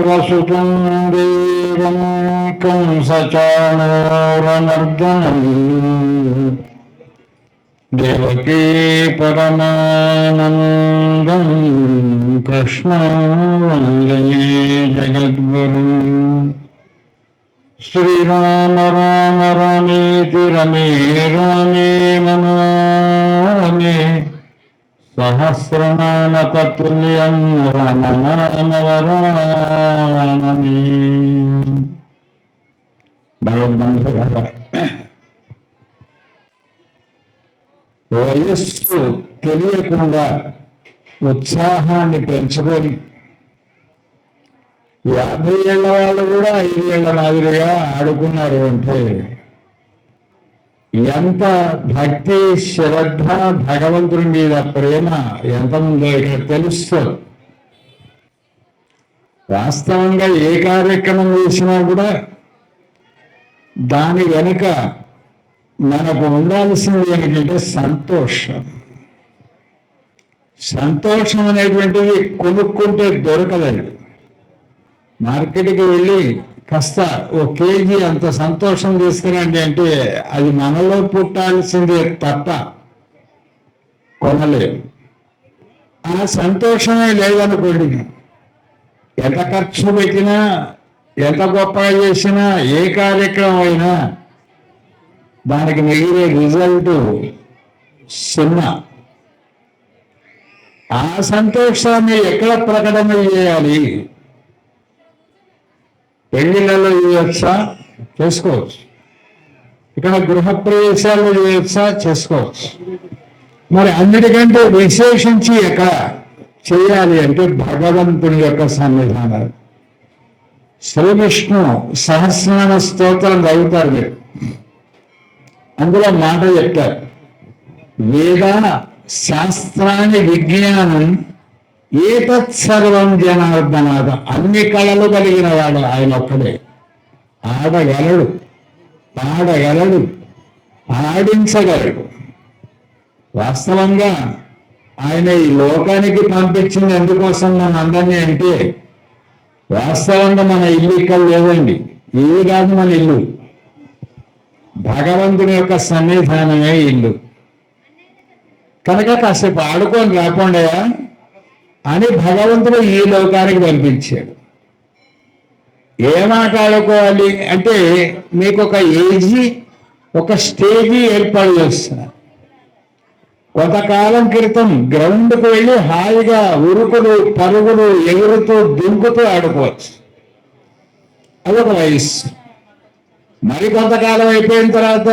వసుతం దేవం కంసచాణూరమర్దనం దేవకీ పరమానందం కృష్ణం వందే జగద్గురు శ్రీరామ రామ రమేతి రమే రామే మనోరమే సహస్రనామ తత్తుల్యం రామనామవరానమే. భగవద్బంధువులారా, వయస్సు తెలియకుండా ఉత్సాహాన్ని పెంచుకొని 50 ఏళ్ల వాళ్ళు కూడా 5 ఏళ్ల మాదిరిగా ఆడుకున్నారు అంటే ఎంత భక్తి శ్రద్ధ భగవంతుని మీద ప్రేమ ఎంత ఉందో ఇక్కడ తెలుస్తుంది. వాస్తవంగా ఏ కార్యక్రమం చేసినా కూడా దాని వెనుక మనకు ఉండాల్సింది ఏంటంటే సంతోషం. సంతోషం అనేటువంటిది కొనుక్కుంటే దొరకలేదు. మార్కెట్కి వెళ్ళి కాస్త 1 కేజీ అంత సంతోషం తీసుకురండి అంటే అది మనలో పుట్టాల్సిందే తప్ప కొనలేదు. ఆ సంతోషమే లేదనుకోండి, ఎంత ఖర్చు పెట్టినా ఎంత గొప్పగా చేసినా ఏ కార్యక్రమం అయినా దానికి మిగిలే రిజల్ట్ సున్నా. ఆ సంతోషాన్ని ఎక్కడ ప్రకటన చేయాలి? పెళ్లిళ్ళలో చేయొచ్చా? చేసుకోవచ్చు. ఇక్కడ గృహప్రవేశాల్లో చేయొచ్చా? చేసుకోవచ్చు. మరి అన్నిటికంటే విశేషించి ఎక్కడ చేయాలి అంటే భగవంతుని యొక్క సన్నిధానాలు. శ్రీ విష్ణు సహస్రనామ స్తోత్రం చదువుతారు మీరు. అందులో మాట చెప్తారు, వేద శాస్త్రాన్ని విజ్ఞానం ఏతత్సర్వం జనార్దనాథ. అన్ని కళలు కలిగిన వాడు ఆయన ఒక్కడే. ఆడగలడు, పాడగలడు, ఆడించగలడు. వాస్తవంగా ఆయన ఈ లోకానికి పంపించింది ఎందుకోసం మన అందరినీ అంటే, వాస్తవంగా మన ఇల్లు ఇక్కడ లేదండి. ఇల్లు కాదు మన ఇల్లు, భగవంతుని యొక్క సన్నిధానమే ఇల్లు. కనుక కాసేపు ఆడుకొని రాకుండా అని భగవంతుడు ఈ లోకానికి పంపించాడు. ఏ మాట ఆడుకోవాలి అంటే మీకు ఒక ఏజీ, ఒక స్టేజీ ఏర్పాటు చేస్తున్నారు. కొంతకాలం క్రితం గ్రౌండ్కు వెళ్ళి హాయిగా ఉరుకులు పరుగులు ఎగురుతూ దుంకుతూ ఆడుకోవచ్చు, అదొక వయస్సు. మరి కొంతకాలం అయిపోయిన తర్వాత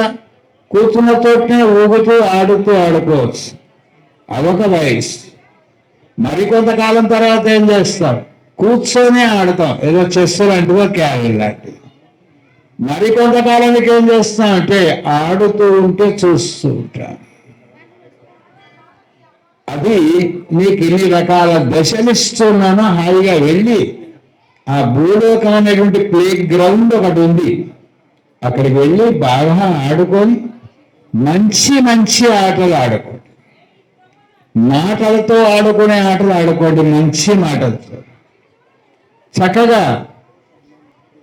కూర్చున్న చోటనే ఊగుతూ ఆడుకోవచ్చు, అదొక వయస్సు. మరి కొంతకాలం తర్వాత ఏం చేస్తాం? కూర్చొని ఆడతాం, ఏదో చెస్ లాంటిదో క్యారల్ లాంటిది. మరి కొంతకాలానికి ఏం చేస్తాం అంటే ఆడుతూ ఉంటే చూస్తూ ఉంటాం. అది నీకు ఇన్ని రకాల దశలు ఇస్తున్నాను, హాయిగా వెళ్ళి ఆ భూలోకం అనేటువంటి ప్లే గ్రౌండ్ ఒకటి ఉంది. అక్కడికి వెళ్ళి బాగా ఆడుకొని మంచి మంచి ఆటలు ఆడుకోండి. మాటలతో ఆడుకునే ఆటలు ఆడుకోండి, మంచి మాటలతో. చక్కగా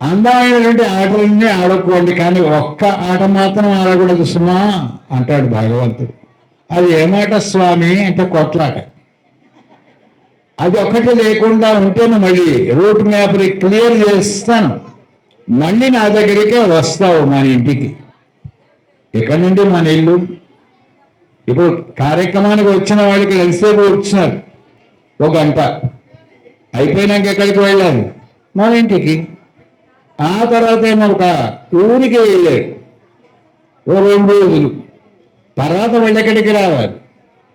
అందమైనటువంటి ఆటలన్నీ ఆడుకోండి, కానీ ఒక్క ఆట మాత్రం ఆడకూడదు సుమా అంటాడు భగవంతుడు. అది ఏమాట స్వామి అంటే కొట్లాట. అది ఒక్కటి లేకుండా ఉంటేనే మళ్ళీ రూట్ మ్యాప్ క్లియర్ చేస్తాను, మళ్ళీ నా దగ్గరికే వస్తావు మన ఇంటికి. ఇక్కడ నుండి మన ఇల్లు. ఇప్పుడు కార్యక్రమానికి వచ్చిన వాళ్ళకి ఎంతసేపు వచ్చినారు, 1 గంట అయిపోయినాక ఎక్కడికి వెళ్ళాలి, మన ఇంటికి. ఆ తర్వాత ఏమో ఒక ఊరికి వెళ్ళాడు, 2 రోజులు. తర్వాత మళ్ళీ ఎక్కడికి రావాలి,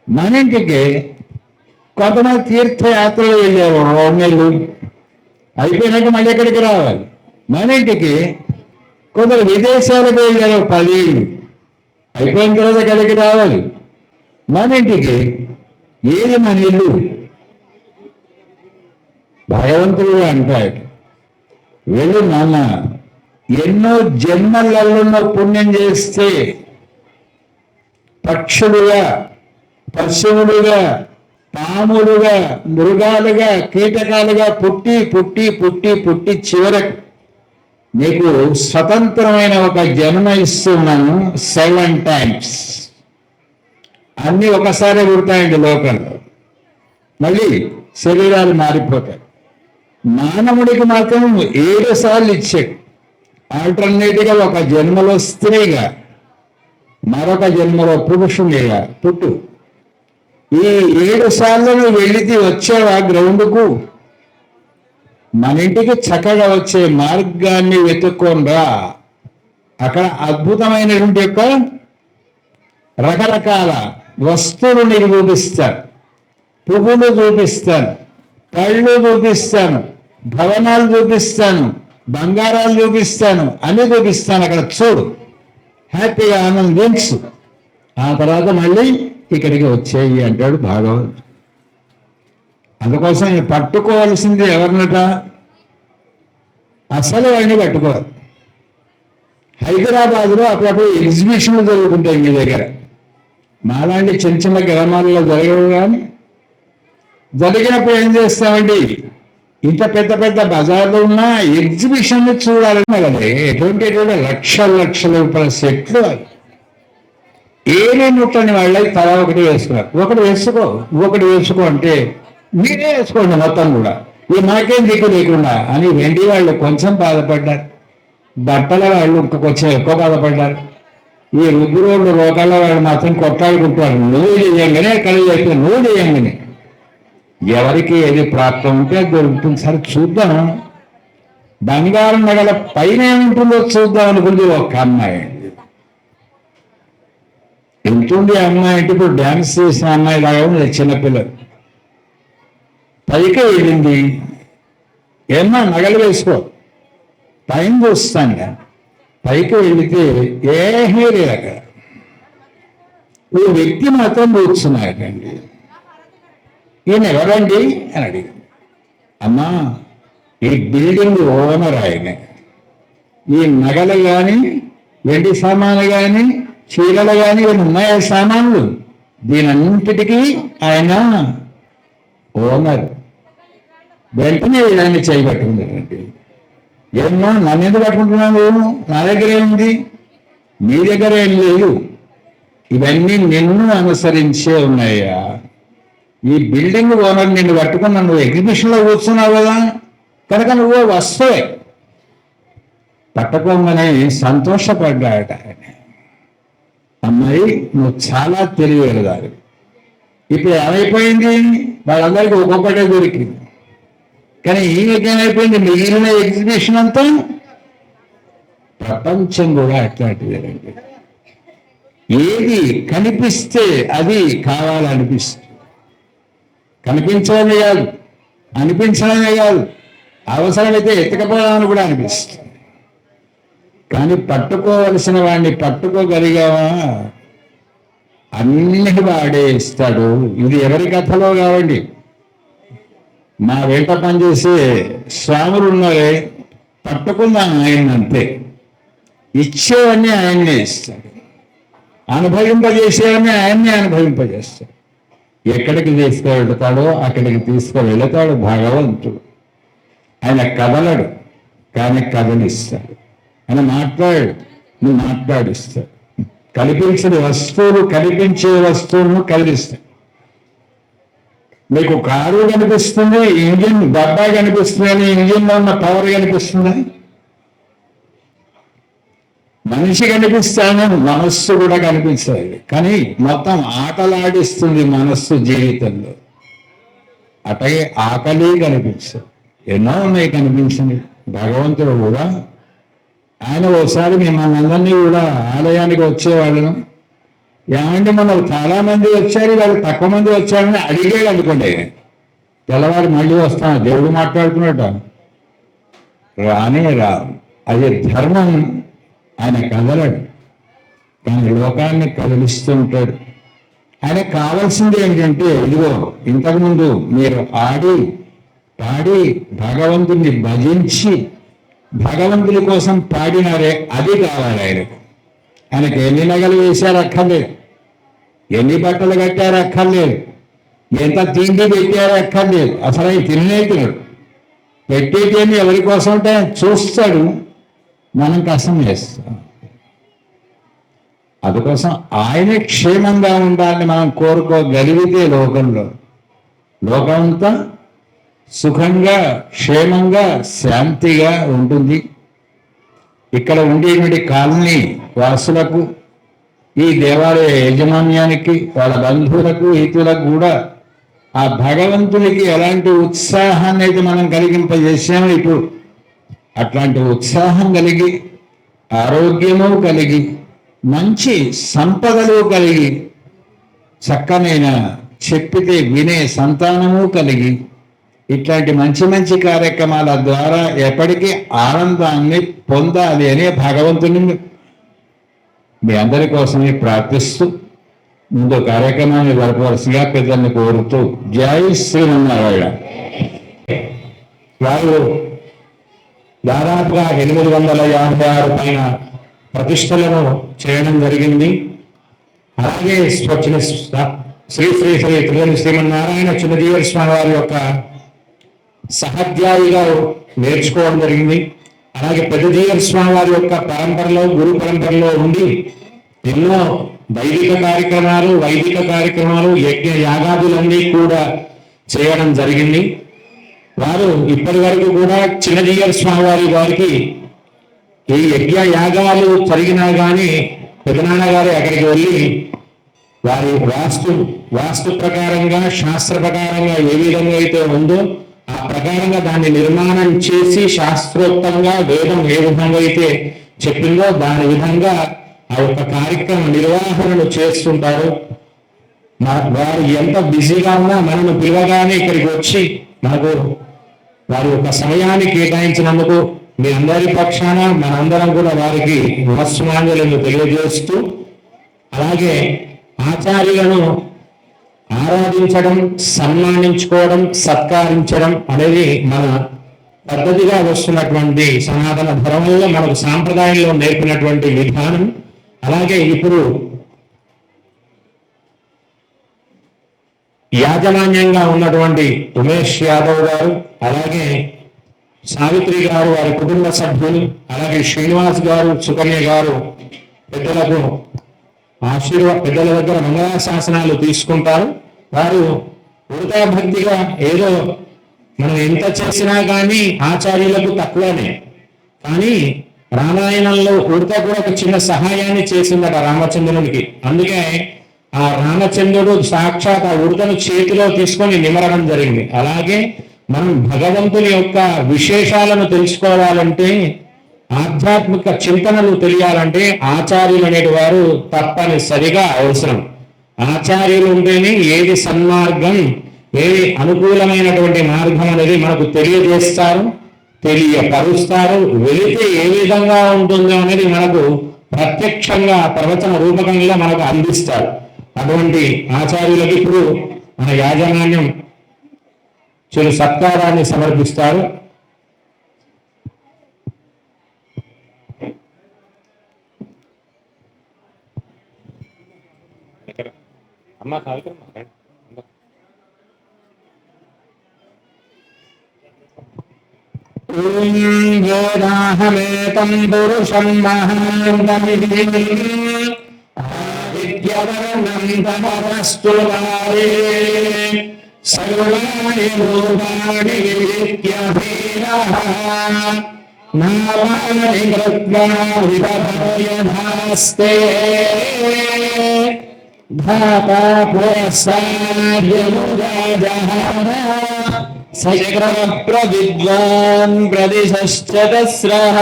మన ఇంటికి. కొంతమంది తీర్థయాత్రలు వెళ్ళారు 2 నెలలు, అయిపోయినాక మళ్ళీ ఎక్కడికి రావాలి, మన ఇంటికి. కొందరు విదేశాలకు వెళ్ళారు 10 ఏళ్ళు, అయిపోయిన తర్వాత ఎక్కడికి రావాలి, మన ఇంటికి. ఏది మన ఇల్లు? భగవంతుడు అంటాడు, వెళ్ళి నాన్న ఎన్నో జన్మలలో పుణ్యం చేస్తే పక్షులుగా, పశువులుగా, పాములుగా, మృగాలుగా, కీటకాలుగా పుట్టి పుట్టి పుట్టి పుట్టి చివరకు నీకు స్వతంత్రమైన ఒక జన్మ ఇస్తున్నాను 7 times. అన్నీ ఒకసారి పుడతాయండి లోకంలో, మళ్ళీ శరీరాలు మారిపోతాయి. మానవుడికి మాత్రం 7 సార్లు ఇచ్చాడు. ఆల్టర్నేట్గా ఒక జన్మలో స్త్రీగా, మరొక జన్మలో పురుషునిగా పుట్టు. ఈ 7 సార్లు నువ్వు వెళితే వచ్చావా గ్రౌండ్కు, మన ఇంటికి చక్కగా వచ్చే మార్గాన్ని వెతుక్కోనరా. అక్కడ అద్భుతమైనటువంటి యొక్క రకరకాల వస్తువులు నీకు చూపిస్తాను, పువ్వులు చూపిస్తాను, పళ్ళు చూపిస్తాను, భవనాలు చూపిస్తాను, బంగారాలు చూపిస్తాను, అన్ని చూపిస్తాను. అక్కడ చూడు, హ్యాపీగా ఆనందించు. ఆ తర్వాత మళ్ళీ ఇక్కడికి వచ్చేయి అంటాడు భాగవతుడు. అందుకోసం పట్టుకోవాల్సింది ఎవరినట? అసలు వాడిని పట్టుకోవాలి. హైదరాబాద్లో అప్పుడప్పుడు ఎగ్జిబిషన్లు జరుగుతుంటాయి మీ దగ్గర, మాలాంటి చిన్న చిన్న గ్రామాల్లో జరగవు. కానీ జరిగినప్పుడు ఏం చేస్తామండి, ఇంత పెద్ద పెద్ద బజార్లు ఉన్నా ఎగ్జిబిషన్లు చూడాలన్నా కదా, ఎటువంటి లక్షల లక్షల రూపాయల సెట్లు. అవి ఏమీ ముట్టని వాళ్ళకి తల ఒకటి వేసుకున్నారు. ఒకటి వేసుకో, ఒకటి వేసుకో అంటే మీరే వేసుకోండి మొత్తం కూడా, ఈ మాకేం దిక్కు లేకుండా అని వెండి వాళ్ళు కొంచెం బాధపడ్డారు, బట్టల వాళ్ళు కొంచెం ఎక్కువ బాధపడ్డారు. ఈ రుద్దురోళ్ళు రోగాల వాళ్ళు మాత్రం కొట్లాడుకుంటారు, నువ్వు చేయంగానే ఎక్కడ చేస్తే నువ్వు చేయంగానే. ఎవరికి ఏది ప్రాప్తం ఉంటే అది దొరుకుతుంది. సరే చూద్దాం, బంగారం నగల పైన ఏముంటుందో చూద్దాం అనుకుంది ఒక అమ్మాయి. ఎంతుంది అమ్మాయి అంటే ఇప్పుడు డ్యాన్స్ చేసిన అమ్మాయి లాగా ఉంది, చిన్నపిల్లలు. పైకి వెళ్ళింది, ఏమన్నా నగలు వేసుకో, పైన చూస్తాను కానీ పైకి వెళితే ఏమీ లేదు అక్కడ. ఈ వ్యక్తి మాత్రం కూర్చున్నాడండి. ఈయన ఎవరండి అని అడిగాను. అమ్మా, ఈ బిల్డింగ్ ఓనర్ ఆయన. ఈ నగలు కానీ, వెండి సామాన్లు కానీ, చీరలు కానీ ఇవన్నీ ఉన్నాయా సామాన్లు, దీనంతటికీ ఆయన ఓనర్. వెంటనే ఇలాంటి చేయబట్టుకుంటారండి. ఏమో నన్ను ఎందుకు పట్టుకుంటున్నాను, నా దగ్గర ఏముంది, నీ దగ్గర ఏం లేదు, ఇవన్నీ నిన్ను అనుసరించే ఉన్నాయా. ఈ బిల్డింగ్ ఓనర్ నిన్ను పట్టుకున్నా, నువ్వు ఎగ్జిబిషన్లో కూర్చున్నావు కదా, కనుక నువ్వు వస్తువే. పట్టుకోగానే సంతోషపడ్డాట ఆయన. అమ్మాయి, నువ్వు చాలా తెలియగలదారు. ఇప్పుడు ఏమైపోయింది, వాళ్ళందరికీ ఒక్కొక్కటే దొరికింది. కానీ ఈయనకేమైపోయింది, మిగిలిన ఎగ్జిబిషన్ అంతా ప్రపంచం కూడా అట్లాంటిదేనండి. ఏది కనిపిస్తే అది కావాలనిపిస్తుంది. కనిపించడమే కాదు, అనిపించడమే కాదు, అవసరమైతే ఎత్తకపోదామని కూడా అనిపిస్తుంది. కానీ పట్టుకోవలసిన వాడిని పట్టుకోగలిగావా, అన్ని వాడే ఇస్తాడు. ఇది ఎవరి కథలో కావండి, మా వెంట పనిచేసే స్వాములు ఉన్నారే, పట్టుకుందాం ఆయన అంతే. ఇచ్చేవన్నీ ఆయన్నే ఇస్తాడు, అనుభవింపజేసేవన్నీ ఆయన్నే అనుభవింపజేస్తాడు. ఎక్కడికి తీసుకువెళ్తాడో అక్కడికి తీసుకువెళతాడు భగవంతుడు. ఆయన కదలడు, కానీ కదలిస్తాడు. ఆయన మాట్లాడు, నువ్వు మాట్లాడిస్తాడు. కల్పించిన వస్తువులు, కల్పించే వస్తువులను కదిలిస్తాడు. మీకు కారు కనిపిస్తుంది, ఇంజిన్ డబ్బా కనిపిస్తుంది, అని ఇంజిన్లో ఉన్న పవర్ కనిపిస్తుంది. మనిషి కనిపిస్తాను, మనస్సు కూడా కనిపిస్తుంది. కానీ మొత్తం ఆటలాడిస్తుంది మనస్సు జీవితంలో. అటగే ఆకలి కనిపిస్తుంది. ఎన్నో ఉన్నాయి కనిపించింది. భగవంతుడు కూడా ఆయన ఒకసారి మిమ్మల్ని అందరినీ కూడా ఆలయానికి వచ్చేవాళ్ళను, ఏమంటే మనం చాలా మంది వచ్చారు, వాళ్ళు తక్కువ మంది వచ్చారని అడిగేది అనుకోండి. తెల్లవారు మళ్ళీ వస్తాను, దేవుడు మాట్లాడుతున్నట్ట రానే రా. అది ధర్మం. ఆయన కదలడు, కానీ లోకాన్ని కదిలిస్తుంటాడు. ఆయనకు కావాల్సింది ఏంటంటే, ఇదిగో ఇంతకుముందు మీరు ఆడి పాడి భగవంతుని భజించి భగవంతుని కోసం పాడినారే, అది కావాలి ఆయనకు. ఆయనకు ఎన్ని నగలు వేశారు అక్కర్లేదు, ఎన్ని బట్టలు కట్టారు అక్కర్లేదు, ఎంత తిండి పెట్టారు అక్కర్లేదు. అసలు ఆయన తినేటివాడు. పెట్టేటేమి ఎవరి కోసం అంటే ఆయన చూస్తాడు, మనం కష్టం చేస్తాం. అందుకోసం ఆయనే క్షేమంగా ఉండాలని మనం కోరుకోగలిగితే లోకమంతా సుఖంగా, క్షేమంగా, శాంతిగా ఉంటుంది. ఇక్కడ ఉండేటువంటి కాలనీ వాసులకు, ఈ దేవాలయ యాజమాన్యానికి, వాళ్ళ బంధువులకు, హితులకు కూడా ఆ భగవంతునికి ఎలాంటి ఉత్సాహాన్ని అయితే మనం కలిగింపజేసామో ఇప్పుడు అట్లాంటి ఉత్సాహం కలిగి, ఆరోగ్యము కలిగి, మంచి సంపదలు కలిగి, చక్కనైన చెప్పితే వినే సంతానము కలిగి, ఇట్లాంటి మంచి మంచి కార్యక్రమాల ద్వారా ఎప్పటికీ ఆనందాన్ని పొందాలి అనే భగవంతుని మీ అందరి కోసమే ప్రార్థిస్తూ ముందు కార్యక్రమాన్ని జరపవలసిగా పెద్దల్ని కోరుతూ జై శ్రీమన్నారాయణ. వారు దాదాపుగా 856 పైన ప్రతిష్టలను చేయడం జరిగింది. అలాగే వచ్చిన శ్రీ శ్రీ శ్రీ త్రివేణి శ్రీమన్నారాయణ చిన్నజీవర స్వామి వారి యొక్క సహాధ్యాయిగా నేర్చుకోవడం జరిగింది. అలాగే పెద్దజీవర స్వామి వారి యొక్క పరంపరలో, గురు పరంపరలో ఉండి ఎన్నో వైదిక కార్యక్రమాలు, యజ్ఞ యాగాదులన్నీ కూడా చేయడం జరిగింది. వారు ఇప్పటి వరకు కూడా చిన్నజీవర స్వామి వారికి ఈ యజ్ఞ యాగాలు జరిగినా కానీ పెదనాన్న గారు అక్కడికి వెళ్ళి వారి వాస్తు ప్రకారంగా, శాస్త్ర ప్రకారంగా ఏ విధంగా అయితే ఉందో ఆ ప్రకారంగా దాన్ని నిర్మాణం చేసి శాస్త్రోక్తంగా వేదం ఏ విధంగా అయితే చెప్పిందో దాని విధంగా ఆ యొక్క కార్యక్రమ నిర్వహణను చేస్తుంటారు. వారు ఎంత బిజీగా ఉన్నా మనను పిలవగానే ఇక్కడికి వచ్చి మనకు వారి యొక్క సమయాన్ని కేటాయించినందుకు మీ అందరి పక్షాన మనందరం కూడా వారికి నమస్సుమాంజలను తెలియజేస్తూ, అలాగే ఆచార్యులను ఆరాధించడం, సన్మానించుకోవడం, సత్కరించడం అనేది మన పద్ధతిగా వస్తున్నటువంటి సనాతన ధర్మంలో మనకు సాంప్రదాయంలో నేర్పినటువంటి విధానం. అలాగే ఇప్పుడు యాజమాన్యంగా ఉన్నటువంటి ఉమేష్ యాదవ్ గారు, అలాగే సావిత్రి గారు, వారి కుటుంబ సభ్యులు, అలాగే శ్రీనివాస్ గారు, సుకన్య గారు పెద్దల దగ్గర మంగళాశాసనాలు తీసుకుంటారు. వారు భక్తిగా ఏదో మనం ఎంత చేసినా కానీ ఆచార్యులకు తక్కువనే. కానీ రామాయణంలో ఉడత కూడా ఒక చిన్న సహాయాన్ని చేసిందట రామచంద్రునికి. అందుకే ఆ రామచంద్రుడు సాక్షాత్ ఆ ఉడతను చేతిలో తీసుకొని నిమరడం జరిగింది. అలాగే మనం భగవంతుని యొక్క విశేషాలను తెలుసుకోవాలంటే, ఆధ్యాత్మిక చింతనలు తెలియాలంటే ఆచార్యులు అనేటి వారు తప్పనిసరిగా అవసరం. ఆచార్యులు ఉంటేనే ఏది సన్మార్గం, ఏది అనుకూలమైనటువంటి మార్గం అనేది మనకు తెలియజేస్తారు, తెలియపరుస్తారు. వెళితే ఏ విధంగా ఉంటుందో అనేది మనకు ప్రత్యక్షంగా ప్రవచన రూపకంగా మనకు అందిస్తారు. అటువంటి ఆచార్యులకు ఇప్పుడు మన యాజమాన్యం చిరు సత్కారాన్ని సమర్పిస్తారు. అమ్మ వేదాహమేతం పురుషం మహాంతమిద్యవర్ణంతమస్తు వారే సర్వాణి రూపాణి విద్యభేదః నామాని కృత్వా విదధాస్తే ధాతా పురస్సార్యముదాజహార సయగ్రమ ప్రవిద్వాన్ ప్రదిశశ్చతస్రః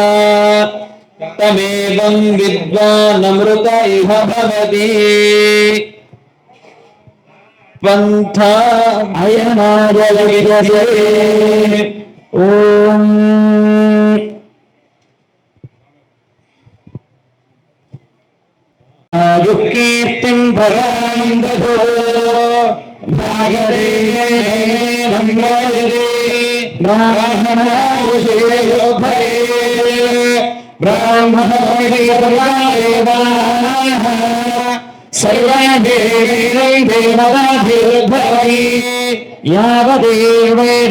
తమేవం విద్వానమృత ఇహ భవతి పంథ అయనాయ విద్యతే. ఓం కీర్తిం భరాం దధో భాగరే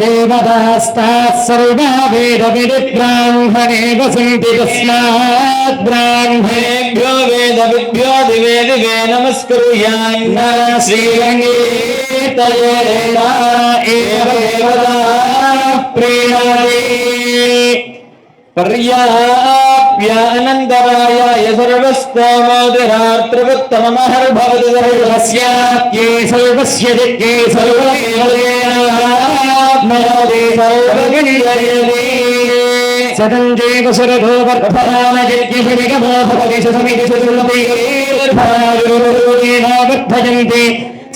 యావదేవేదేవతాస్తాః సర్వా వేదవిద్బ్రాహ్మణే వసంతి తస్మాత్ బ్రాహ్మణేభ్యో వేదవిద్భ్యో దివే దివే నమస్కుర్యాన్న శ్రీరంగే పర్యాప్యానందరాయ సర్వస్తోమోదిరాత్రవత్తమహర్భవతి సర్వస్యాప్యే సర్వస్య దిక్కే సర్వదేవాత్మయోదే సర్వగణియతే సదంజేవ శరథో వర్ధమాన యజ్ఞశిఖమో భవతి సమితి సువర్ధయంతి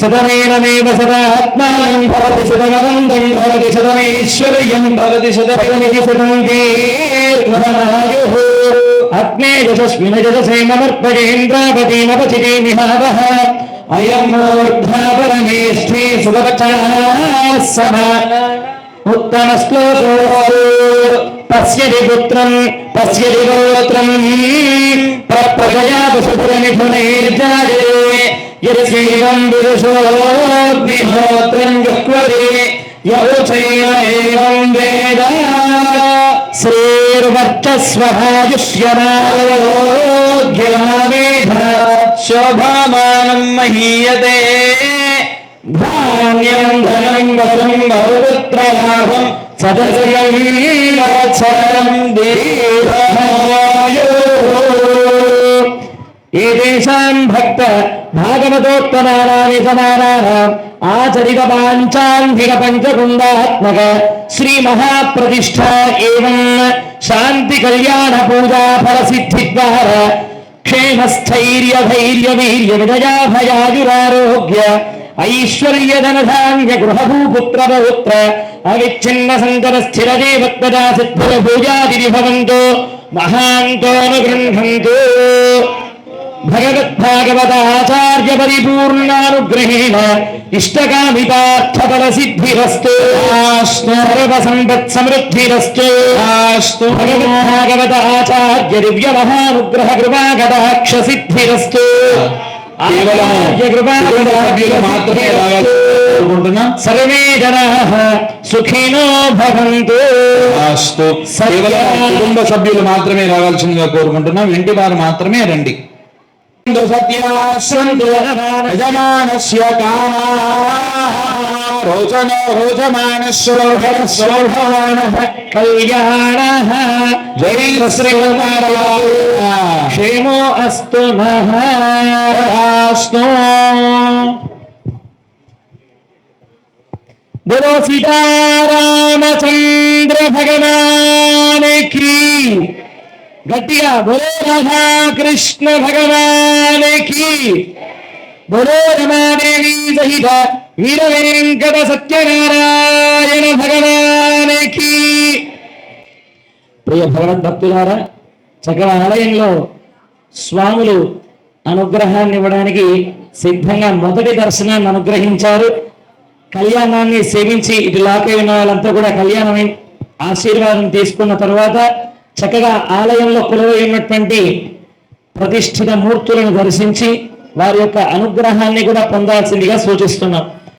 సదమేనమేవ సదాత్మానం భవతి సదమనందం భవతి సదమేశ్వర్యం భవతి సదమితి సదంగేర్ఘనాయుః అగ్నే యశస్విన యశసేమర్పయేంద్రావతీమపచితే మిహావః అయం మూర్ధా పరమేష్ఠే సువచాః సమాన ఉత్తమ శ్లోకో పశ్యతి పుత్రం పశ్యతి గోత్రం ప్రజయా పశుపురమిథునైర్జాయే యస్యేవం విదుషోగ్నిహోత్రం జుహ్వతే యౌచైన ఏవం వేద శ్రీర్వర్చస్వహాయుష్యమారోగ్యమావేధ శోభామానం మహీయతే ధాన్యం ధనం వసం బహుపుత్రలాభం సదసరం ఏషాం భక్త భాగవతోత్తమానాని సమానానాం ఆచరిత పాంచాంధిక పంచకుండాత్మక శ్రీ మహాప్రతిష్ఠ ఏవం శాంతి కళ్యాణ పూజా ఫల సిద్ధి ద్వారా క్షేమస్థైర్య ధైర్య వీర్య విజయా భయాయురారోగ్య ఐశ్వర్య ధనధాన్య గృహభూపుత్ర పౌత్ర అవిచ్ఛిన్న సంతర స్థిర దేవత్వదా సిద్ధ పూజాది భవంతు మహాంతోనుగృహంతు. భగవద్భాగవతాచార్య పరిపూర్ణానుగ్రహేణ ఇష్టకామితార్థఫల సిద్ధిరస్తు సర్వసంపత్ సమృద్ధిరస్తు. భగవద్భాగవతాచార్య దివ్య మహానుగ్రహ కృపాకటాక్ష సిద్ధిరస్తు. సర్వే జనాః సుఖినో భవంతు. కుటుంబ సభ్యులు మాత్రమే రావాల్సిందిగా కోరుకుంటున్నాం. ఇంటి వారు మాత్రమే రండి. యజమానస్య రోచనో రోచమానశ్రోభమానః కళ్యాణః క్షేమో అస్తు నః. బోలో సీతారామచంద్ర భగవానికి గట్టిగా బోలో రాధాకృష్ణ భగవానికి బోలో రమాదేవి సహిత వీర వెంకట సత్యనారాయణ భగవానికి. ప్రియ భగవద్భక్తులారా, చక్కగా ఆలయంలో స్వాములు అనుగ్రహాన్ని ఇవ్వడానికి సిద్ధంగా మొదటి దర్శనాన్ని అనుగ్రహించారు. కళ్యాణాన్ని సేవించి ఇటు లాకై ఉన్న వాళ్ళంతా కూడా కళ్యాణం ఆశీర్వాదం తీసుకున్న తర్వాత చక్కగా ఆలయంలో కొలువై ఉన్నటువంటి ప్రతిష్ఠిత మూర్తులను దర్శించి వారి యొక్క అనుగ్రహాన్ని కూడా పొందాల్సిందిగా సూచిస్తున్నాం.